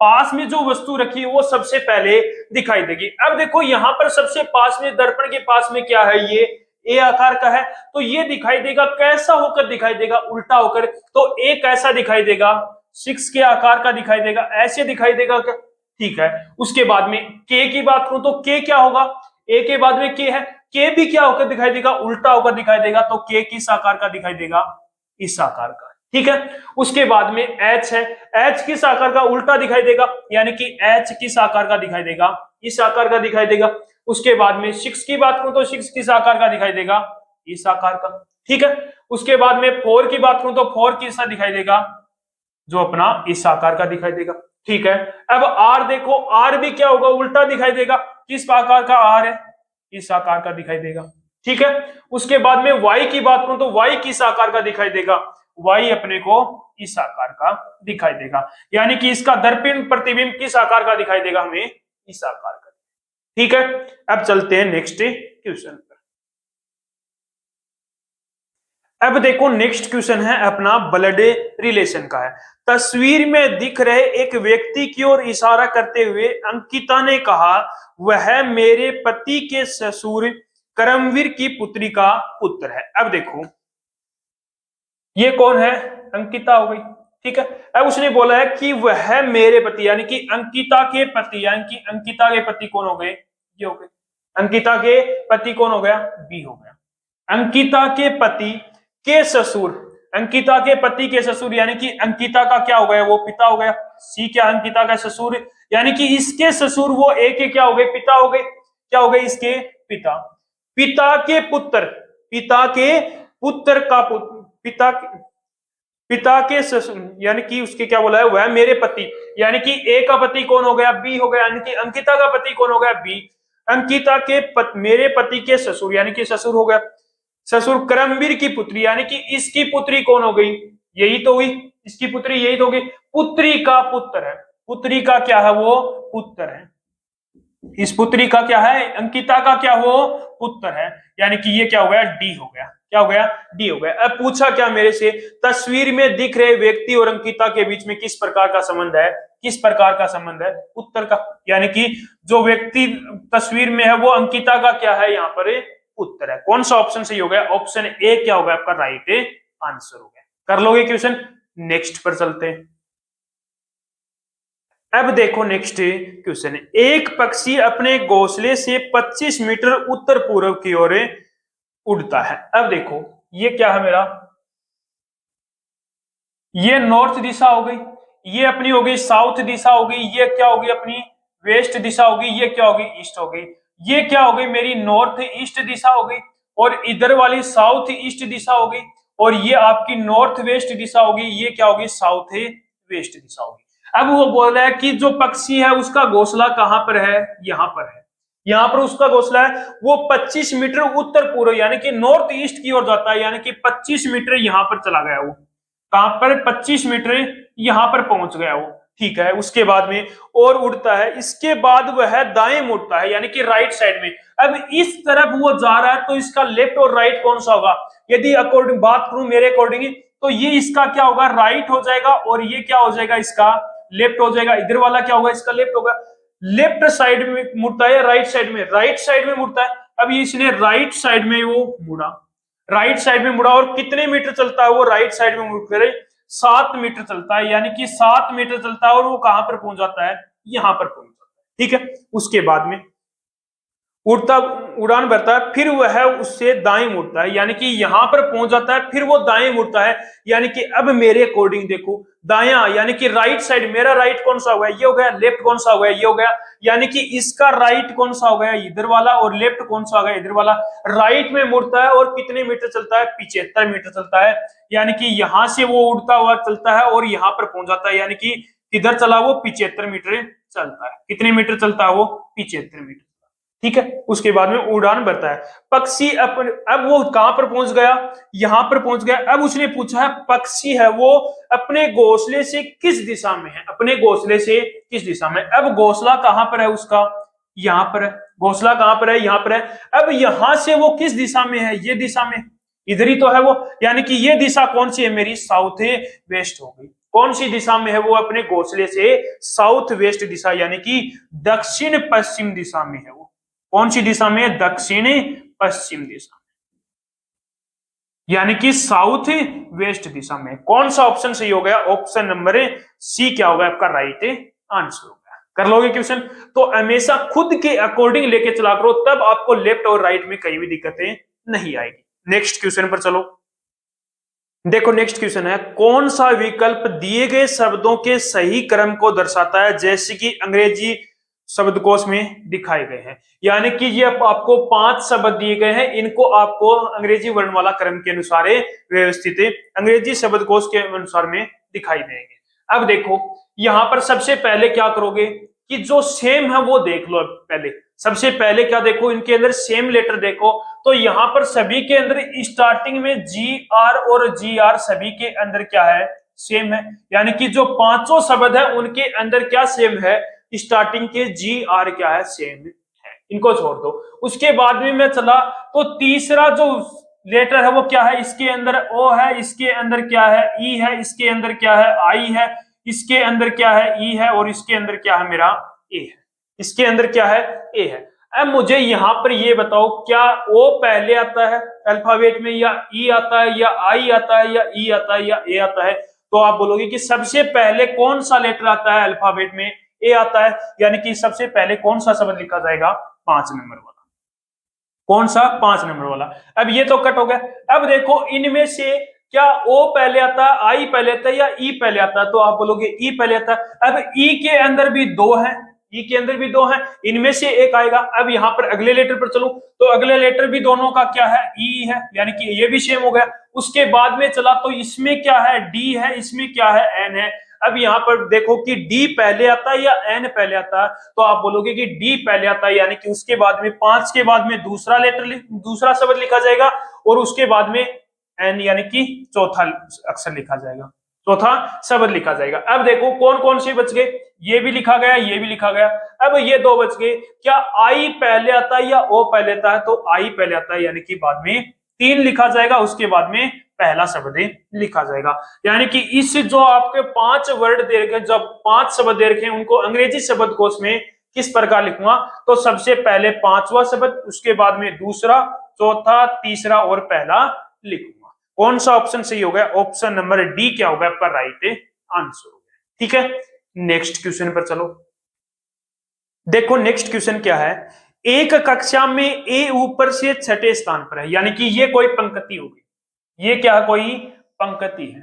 पास में जो वस्तु रखी है वो सबसे पहले दिखाई देगी। अब देखो यहाँ पर सबसे पास में, दर्पण के पास में क्या है, ये ए आकार का है तो ये दिखाई देगा, कैसा होकर दिखाई देगा, उल्टा होकर। तो ए कैसा दिखाई देगा, 6 के आकार का दिखाई देगा, ऐसे दिखाई देगा क्या, ठीक है। उसके बाद में के की बात करूं तो के क्या होगा, ए के बाद में के है, के भी क्या होकर दिखाई देगा, उल्टा होकर दिखाई देगा। तो के किस आकार का दिखाई देगा, इस आकार का। ठीक है, उसके बाद में एच है, एच किस आकार का, उल्टा दिखाई देगा, यानी कि एच किस आकार का दिखाई देगा, इस आकार का दिखाई देगा। उसके बाद में 6 की बात करूं तो 6 किस आकार का दिखाई देगा, इस आकार का। ठीक है, उसके बाद में 4 की बात करूं तो 4 किसा दिखाई देगा, जो अपना इस आकार का दिखाई देगा। ठीक है, अब आर देखो, आर भी क्या होगा, उल्टा दिखाई देगा, किस आकार का आर है, इस आकार का दिखाई देगा। ठीक है, उसके बाद में वाई की बात करूं तो वाई किस आकार का दिखाई देगा, वाई अपने को इस आकार का दिखाई देगा। यानी कि इसका दर्पण प्रतिबिंब किस आकार का दिखाई देगा, हमें इस आकार का। ठीक है, अब चलते हैं नेक्स्ट क्वेश्चन पर। अब देखो नेक्स्ट क्वेश्चन है अपना ब्लड रिलेशन का है। तस्वीर में दिख रहे एक व्यक्ति की ओर इशारा करते हुए अंकिता ने कहा, वह मेरे पति के ससुर करमवीर की पुत्री का पुत्र है। अब देखो ये कौन है, अंकिता हो गई। ठीक है, अब उसने बोला है कि वह मेरे पति, यानी कि अंकिता के पति, यानी कि अंकिता के पति कौन हो गए, ये हो गए। अंकिता के पति कौन हो गया, बी हो गया। अंकिता के पति के ससुर, अंकिता के पति के ससुर, यानी कि अंकिता का क्या हो गया, वो पिता हो गया। सी क्या, अंकिता का ससुर, यानी कि इसके ससुर वो ए के क्या हो गए, पिता हो गए। क्या हो गए, इसके पिता। पिता के पुत्र, पिता के पुत्र का पिता, पिता के ससुर, यानी कि उसके क्या बोला है, वह मेरे पति, यानी कि ए का पति कौन हो गया, बी हो गया, यानी कि अंकिता का पति कौन हो गया, बी। अंकिता के मेरे पति के ससुर, यानी कि ससुर हो गया। ससुर करमवीर की पुत्री, यानी कि इसकी पुत्री कौन हो गई, यही तो हुई, इसकी पुत्री यही तो होगी। पुत्री का पुत्र है, पुत्री का क्या है, वो पुत्र है। इस पुत्री का क्या है, अंकिता का क्या वो पुत्र है, यानी कि ये क्या हो गया, डी हो गया। क्या हो गया, डी हो गया। अब पूछा क्या मेरे से, तस्वीर में दिख रहे व्यक्ति और अंकिता के बीच में किस प्रकार का संबंध है, किस प्रकार का संबंध है, पुत्र का, यानी कि जो व्यक्ति तस्वीर में है वो अंकिता का क्या है, यहाँ पर पुत्र है। कौन सा ऑप्शन सही हो गया, ऑप्शन ए क्या होगा आपका राइट आंसर हो गया। कर लोगे क्वेश्चन, नेक्स्ट पर चलते हैं। अब देखो नेक्स्ट क्वेश्चन, एक पक्षी अपने घोंसले से 25 मीटर उत्तर पूर्व की ओर उड़ता है। अब देखो ये क्या है मेरा, ये नॉर्थ दिशा हो गई, ये अपनी हो गई साउथ दिशा हो गई, ये क्या होगी अपनी वेस्ट दिशा होगी, ये क्या होगी ईस्ट हो गई, ये क्या हो गई मेरी नॉर्थ ईस्ट दिशा हो गई, और इधर वाली साउथ ईस्ट दिशा हो गई, और ये आपकी नॉर्थ वेस्ट दिशा होगी, ये क्या होगी साउथ वेस्ट दिशा होगी। अब वो बोल रहा है कि जो पक्षी है उसका घोंसला कहां पर है, यहां पर है, यहां पर उसका घोंसला है, वो 25 मीटर उत्तर पूर्व यानी कि नॉर्थ ईस्ट की ओर जाता है, यानी कि 25 मीटर यहां पर चला गया वो, कहां पर 25 मीटर यहां पर पहुंच गया वो, ठीक है। उसके बाद में और उड़ता है, इसके बाद वह दाएं मुड़ता है, यानी कि राइट साइड में। अब इस तरफ वो जा रहा है तो इसका लेफ्ट और राइट कौन सा होगा, यदि अकॉर्डिंग बात करूं मेरे अकॉर्डिंग, तो ये इसका क्या होगा राइट हो जाएगा, और ये क्या हो जाएगा इसका लेफ्ट हो जाएगा। इधर वाला क्या होगा, इसका लेफ्ट होगा। लेफ्ट साइड में मुड़ता है, राइट साइड में, राइट साइड में मुड़ता है। अब इसने राइट साइड में वो मुड़ा, राइट साइड में मुड़ा, और कितने मीटर चलता है वो राइट साइड में मुड़ कर, 7 मीटर चलता है, यानी कि 7 मीटर चलता है, और वो कहां पर पहुंच जाता है, यहां पर पहुंच जाता है, ठीक है। उसके बाद में उड़ता, उड़ान भरता है, फिर वह उससे दाएं मुड़ता है, यानी कि यहां पर पहुंच जाता है, फिर वो दाएं मुड़ता है, यानी कि अब मेरे अकॉर्डिंग देखो दाया, यानी कि राइट साइड, मेरा राइट कौन सा हो गया, ये हो गया, लेफ्ट कौन सा हो गया, ये हो गया, यानी कि इसका राइट कौन सा हो गया, इधर वाला, और लेफ्ट कौन सा हो गया, इधर वाला। राइट में मुड़ता है और कितने मीटर चलता है, 75 मीटर चलता है, यानी कि यहां से वो उड़ता हुआ चलता है और यहां पर पहुंच जाता है, यानी कि किधर चला वो 75 मीटर चलता है। कितने मीटर चलता है वो, 75 मीटर, ठीक है। उसके बाद में उड़ान भरता है पक्षी, अब वो कहां पर पहुंच गया, यहां पर पहुंच गया। अब उसने पूछा है पक्षी है वो अपने घोंसले से किस दिशा में है, अपने घोंसले से किस दिशा में। अब घोंसला कहां पर है उसका, यहां पर है, घोंसला कहां पर है, यहां पर है। अब यहां से वो किस दिशा में है, ये दिशा में, इधर ही तो है वो, यानी कि ये दिशा कौन सी है मेरी, साउथ वेस्ट हो गई। कौन सी दिशा में है वो, अपने घोंसले से साउथ वेस्ट दिशा, यानी कि दक्षिण पश्चिम दिशा में है वो। कौन सी दिशा में, दक्षिण पश्चिम दिशा में, यानी कि साउथ वेस्ट दिशा में। कौन सा ऑप्शन सही हो गया, ऑप्शन नंबर सी क्या होगा आपका राइट आंसर हो गया। कर लोगे क्वेश्चन, तो हमेशा खुद के अकॉर्डिंग लेके चला करो, तब आपको लेफ्ट और राइट में कहीं भी दिक्कतें नहीं आएगी। नेक्स्ट क्वेश्चन पर चलो। देखो नेक्स्ट क्वेश्चन है, कौन सा विकल्प दिए गए शब्दों के सही क्रम को दर्शाता है, जैसे कि अंग्रेजी शब्दकोश में दिखाए गए हैं। यानी कि ये आपको 5 शब्द दिए गए हैं, इनको आपको अंग्रेजी वर्णमाला क्रम के अनुसार व्यवस्थित अंग्रेजी शब्दकोश के अनुसार में दिखाई देंगे। अब देखो यहां पर सबसे पहले क्या करोगे कि जो सेम है वो देख लो। पहले सबसे पहले क्या देखो, इनके अंदर सेम लेटर देखो, तो यहां पर सभी के अंदर स्टार्टिंग में जी आर और जी आर सभी के अंदर क्या है, सेम है। यानी कि जो 5 शब्द है उनके अंदर क्या सेम है, स्टार्टिंग के जी आर क्या है, सेम है। इनको छोड़ दो। उसके बाद में मैं चला तो तीसरा जो लेटर है वो क्या है, इसके अंदर ओ है, इसके अंदर क्या है ई है, इसके अंदर क्या है आई है, इसके अंदर क्या है ई है, और इसके अंदर क्या है मेरा ए है, इसके अंदर क्या है ए है। अब मुझे यहां पर ये बताओ, क्या ओ पहले आता है अल्फाबेट में, या ई आता है, या आई आता है, या ई आता है, या ए आता है। तो आप बोलोगे कि सबसे पहले कौन सा लेटर आता है अल्फाबेट में, ए आता है, यानी कि सबसे पहले कौन सा शब्द लिखा जाएगा, 5 नंबर वाला। कौन सा? 5 नंबर वाला। अब ये तो कट हो गया। अब देखो इनमें से क्या ओ पहले आता है, आई पहले आता है या ई पहले आता है? तो आप बोलोगे ई पहले आता है। अब ई के अंदर भी दो है, ई के अंदर भी दो है, इनमें से एक आएगा। अब यहाँ पर अगले लेटर पर चलो तो अगले लेटर भी दोनों का क्या है? ई है, यानी कि ये भी सेम हो गया। उसके बाद में चला तो इसमें क्या है? डी है, इसमें क्या है? एन है। अब यहाँ पर देखो कि डी पहले आता है या एन पहले आता है? तो आप बोलोगे कि डी पहले आता है, यानी कि उसके बाद में 5 के बाद में दूसरा लेटर दूसरा शब्द लिखा जाएगा और उसके बाद में एन यानी कि चौथा अक्षर लिखा जाएगा, चौथा शब्द लिखा जाएगा। अब देखो कौन कौन से बच गए? ये भी लिखा गया, ये भी लिखा गया। अब ये दो बच गए। क्या आई पहले आता है या ओ पहले आता है? तो आई पहले आता है, यानी कि बाद में 3 लिखा जाएगा, उसके बाद में पहला शब्द लिखा जाएगा। यानी कि इस जो आपके 5 वर्ड दे रखे, जब 5 शब्द दे रखे उनको अंग्रेजी शब्दकोश में किस प्रकार लिखूंगा? तो सबसे पहले 5वां शब्द, उसके बाद में दूसरा, चौथा, तीसरा और पहला लिखूंगा। कौन सा ऑप्शन सही हो गया? ऑप्शन नंबर डी क्या होगा आपका राइट आंसर हो गया। ठीक है, नेक्स्ट क्वेश्चन पर चलो। देखो नेक्स्ट क्वेश्चन क्या है? एक कक्षा में ए ऊपर से छठे स्थान पर है, यानी कि ये कोई पंक्ति होगी, ये क्या कोई पंक्ति है।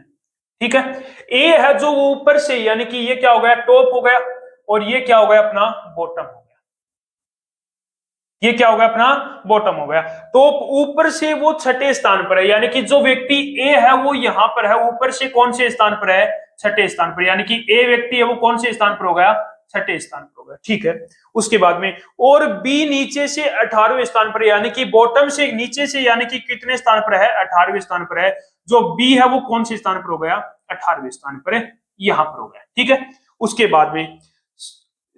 ठीक है, ए है जो ऊपर से, यानी कि ये क्या हो गया? टॉप हो गया, और ये क्या हो गया? अपना बॉटम हो गया। ये क्या हो गया? अपना बॉटम हो गया। तो ऊपर से वो छठे स्थान पर है, यानी कि जो व्यक्ति ए है वो यहां पर है, ऊपर से कौन से स्थान पर है? छठे स्थान पर। यानी कि ए व्यक्ति है वो कौन से स्थान पर हो गया? छठे स्थान पर हो गया। ठीक है, उसके बाद में और बी नीचे से 18वें स्थान पर, यानी कि बॉटम से नीचे से, यानी कि कितने स्थान पर है? 18वें स्थान पर है। जो बी है वो कौन से स्थान पर हो गया? 18वें स्थान पर है, यहां पर हो गया। ठीक है, उसके बाद में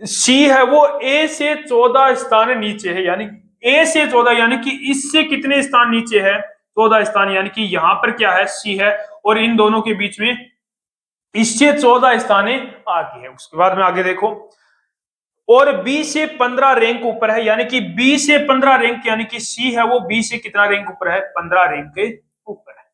सी है वो ए से 14 स्थान नीचे है, यानी ए से 14, यानी कि इससे कितने स्थान नीचे है? 14 स्थान, यानी कि यहां पर क्या है? सी है, और इन दोनों के बीच में इससे 14 स्थान आगे है। उसके बाद में आगे देखो, और बी से 15 रैंक ऊपर है, यानी कि बी से 15 रैंक, यानी कि सी है वो बी से कितना रैंक ऊपर है? 15 रैंक के ऊपर है।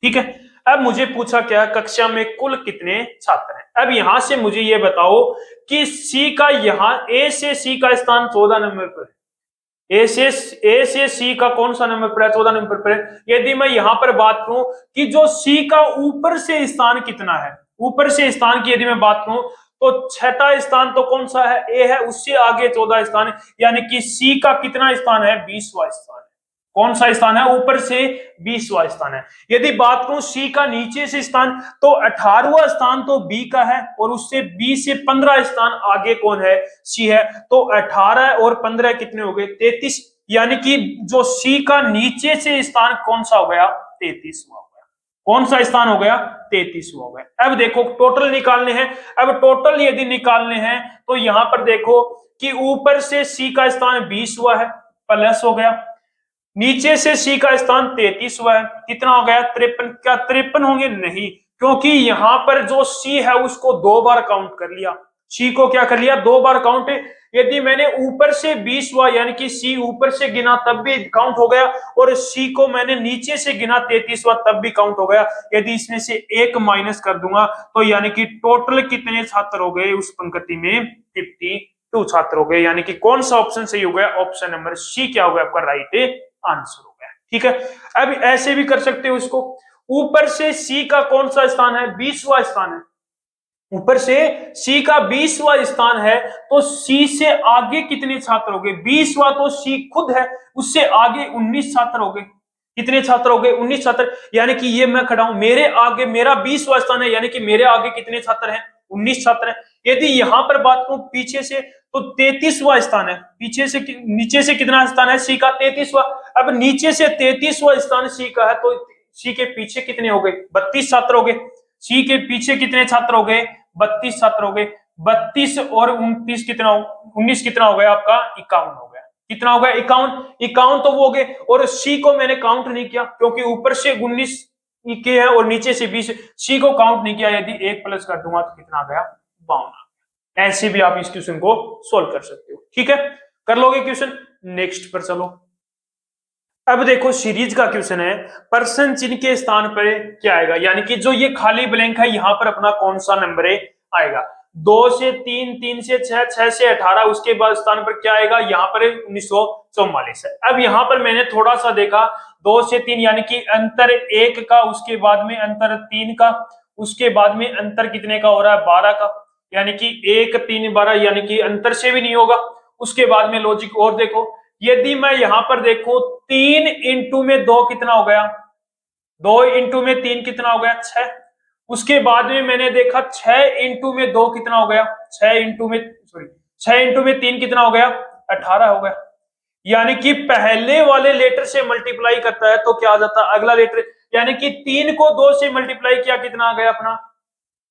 ठीक है, अब मुझे पूछा क्या? कक्षा में कुल कितने छात्र हैं? अब यहां से मुझे ये बताओ कि सी का, यहां ए से सी का स्थान 14 नंबर पर है। ए से सी का कौन सा नंबर पर है? 14 नंबर पर है। यदि मैं यहां पर बात करूं कि जो सी का ऊपर से स्थान कितना है, ऊपर से स्थान की यदि मैं बात करूं तो छठा स्थान तो कौन सा है? ए है, उससे आगे 14 स्थान, यानी कि सी का कितना स्थान है? 20वां स्थान है। कौन सा स्थान है? ऊपर से 20वां स्थान है। यदि बात करूं सी का नीचे से स्थान, तो 18वां स्थान तो बी का है, और उससे बी से 15 स्थान आगे कौन है? सी है। तो 18 और 15 कितने हो गए? 33, यानी कि जो सी का नीचे से स्थान कौन सा हो गया? 33वां हो गया। कौन सा स्थान हो गया? 33वां हो गया। अब देखो टोटल निकालने हैं। अब टोटल यदि निकालने हैं तो यहां पर देखो कि ऊपर से सी का स्थान 20वां है, प्लस हो गया, नीचे से सी का स्थान 33वां है, कितना हो गया? 53। क्या 53 होंगे? नहीं, क्योंकि यहां पर जो सी है उसको 2 बार काउंट कर लिया। सी को क्या कर लिया? 2 बार काउंट। यदि मैंने ऊपर से 20वां, यानी कि सी ऊपर से गिना तब भी काउंट हो गया, और सी को मैंने नीचे से गिना 33वां तब भी काउंट हो गया। यदि इसमें से एक माइनस कर दूंगा तो यानी कि टोटल कितने छात्र हो गए उस पंक्ति में? 52 छात्र हो गए। यानी कि कौन सा ऑप्शन सही हो गया? ऑप्शन नंबर सी क्या हो गया आपका राइट आंसर हो गया। ठीक है, अब ऐसे भी कर सकते हो इसको। ऊपर से सी का कौन सा स्थान है? 20वां स्थान है। ऊपर से सी का 20वां स्थान है, तो सी से आगे कितने छात्र हो गए? 20वां तो सी खुद है, उससे आगे 19 छात्र हो गए। कितने छात्र हो गए? 19 छात्र। यानी कि ये मैं खड़ा हूं, मेरे आगे मेरा 20वां स्थान है, यानी कि मेरे आगे कितने छात्र हैं? 19 छात्र हैं। यदि यहां पर बात करूं पीछे से, तो 33वां स्थान है। पीछे से नीचे से कितना स्थान है? सी का 33वां। अब नीचे से 33वां स्थान सी का है, तो सी के पीछे कितने हो गए? 32 छात्र हो गए। सी के पीछे कितने छात्र हो गए? 32 छात्र हो गए। 32 और 29 कितना? 19 कितना हो गया आपका? 51 हो गया। कितना हो गया? 51। 51 तो वो हो गए, और सी को मैंने काउंट नहीं किया क्योंकि ऊपर से 19 के है और नीचे से 20, सी को काउंट नहीं किया। यदि 1 प्लस कर दूंगा तो कितना आ गया? 52। ऐसे भी आप इस क्वेश्चन को सोल्व कर सकते हो। ठीक है, कर लोगे क्वेश्चन। नेक्स्ट पर चलो। अब देखो सीरीज का क्वेश्चन है, पर्सन चिन्ह के स्थान पर क्या आएगा? यानी कि जो ये खाली ब्लैंक है यहां पर अपना कौन सा नंबर आएगा? 2 से 3, 3 से 6, 6 से 18, उसके बाद स्थान पर क्या आएगा, यहाँ पर 1944 है। अब यहाँ पर मैंने थोड़ा सा देखा, 2 से 3 यानी कि अंतर 1 का, उसके बाद में अंतर 3 का, उसके बाद में अंतर कितने का हो रहा है, 12 का, यानी कि 1, 3, 12, यानी कि अंतर से भी नहीं होगा। उसके बाद में लॉजिक और देखो, यदि मैं यहां पर देखूं 3 इंटू में 2 कितना हो गया, 2 इंटू में 3 कितना हो गया, 6। उसके बाद में मैंने देखा 6 इंटू में 2 कितना हो गया, 6 इंटू में, सॉरी, 6 इंटू में 3 कितना हो गया, 18 हो गया। यानी कि पहले वाले लेटर से मल्टीप्लाई करता है तो क्या आ जाता है अगला लेटर, यानी कि 3 को 2 से मल्टीप्लाई किया, कितना आ गया अपना,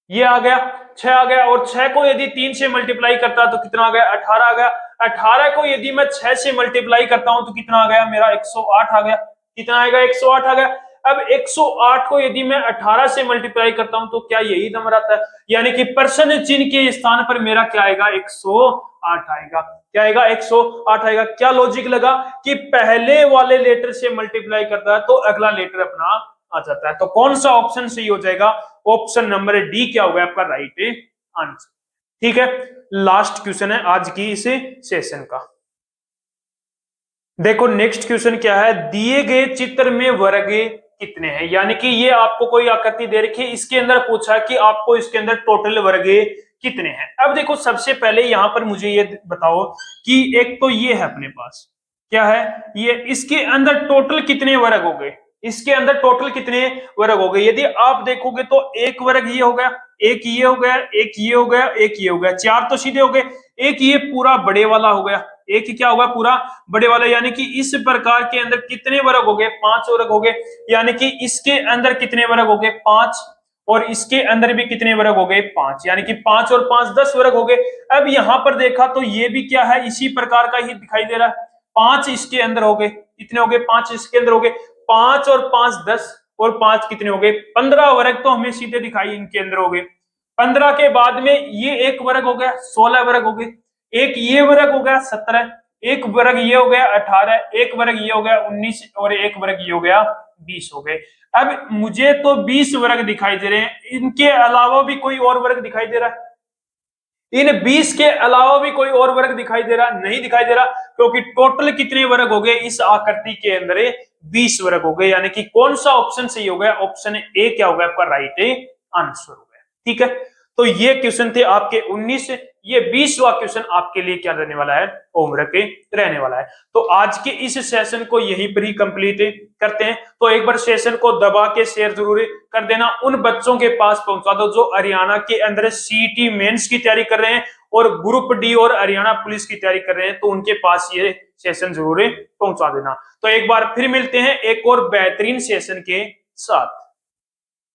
ये आ गया 6 आ गया। और 6 को यदि 3 से मल्टीप्लाई करता तो कितना आ गया, 18 आ गया। 18 को यदि मैं 6 से मल्टीप्लाई करता हूं तो कितना आ गया मेरा, 108 आ गया। कितना आएगा, 108 आ गया। अब 108 को यदि मैं 18 से मल्टीप्लाई करता हूं तो क्या यही नंबर आता है, यानी कि परसेंट चिन्ह के स्थान पर मेरा क्या आएगा, 108 आएगा। क्या आएगा, 108 आएगा। क्या लॉजिक लगा कि पहले वाले लेटर से मल्टीप्लाई करता है तो अगला लेटर अपना आ जाता है। तो कौन सा ऑप्शन सही हो जाएगा, ऑप्शन नंबर डी क्या होगा आपका राइट आंसर। ठीक है, लास्ट क्वेश्चन है आज की इस सेशन का। देखो नेक्स्ट क्वेश्चन क्या है, दिए गए चित्र में वर्ग कितने हैं, यानी कि ये आपको कोई आकृति दे रखी है, इसके अंदर पूछा कि आपको इसके अंदर टोटल वर्ग कितने हैं। अब देखो सबसे पहले यहां पर मुझे ये बताओ कि एक तो ये है अपने पास, क्या है ये, इसके अंदर टोटल कितने वर्ग हो गए, इसके अंदर टोटल कितने वर्ग हो गए। यदि आप देखोगे तो एक वर्ग ये हो गया, एक ये हो गया, एक ये हो गया, एक ये हो गया, 4 तो सीधे हो गए। एक ये पूरा बड़े वाला हो गया, एक क्या होगा पूरा बड़े वाला, यानी कि इस प्रकार के अंदर कितने वर्ग हो गए, 5 वर्ग हो गए। यानी कि इसके अंदर कितने वर्ग हो गए, 5, और इसके अंदर भी कितने वर्ग हो गए, 5, यानी कि 5 और 5 10 वर्ग हो गए। अब यहां पर देखा तो ये भी क्या है, इसी प्रकार का ही दिखाई दे रहा है। 5 इसके अंदर हो गए, कितने हो गए, 5 इसके अंदर हो गए। 5 और 5 10, और 5 कितने हो गए, 15 वर्ग तो हमें सीधे दिखाई इनके अंदर हो गए। 15 के बाद में ये एक वर्ग हो गया, 16 वर्ग हो गए। एक ये वर्ग हो गया 17, एक वर्ग ये हो गया 18, एक वर्ग ये हो गया 19, और एक वर्ग ये हो गया 20 हो गए। अब मुझे तो 20 वर्ग दिखाई दे रहे हैं, इनके अलावा भी कोई और वर्ग दिखाई दे रहा है, इन 20 के अलावा भी कोई और वर्ग दिखाई दे रहा, नहीं दिखाई दे रहा, क्योंकि टोटल कितने वर्ग हो गए इस आकृति के अंदर, 20 वर्ग हो गए। यानी कि कौन सा ऑप्शन सही हो गया, ऑप्शन ए क्या होगा आपका राइट आंसर हो गया। ठीक है, तो ये क्वेश्चन थे आपके 19, ये 20वां क्वेश्चन आपके लिए क्या रहने वाला है, होमवर्क रहने वाला है। तो आज के इस सेशन को यहीं पर ही कंप्लीट करते हैं। तो एक बार सेशन को दबा के शेयर जरूर कर देना, उन बच्चों के पास पहुंचा दो जो हरियाणा के अंदर सीईटी मेंस की तैयारी कर रहे हैं और ग्रुप डी और हरियाणा पुलिस की तैयारी कर रहे हैं, तो उनके पास ये सेशन जरूर पहुंचा देना। तो एक बार फिर मिलते हैं एक और बेहतरीन सेशन के साथ।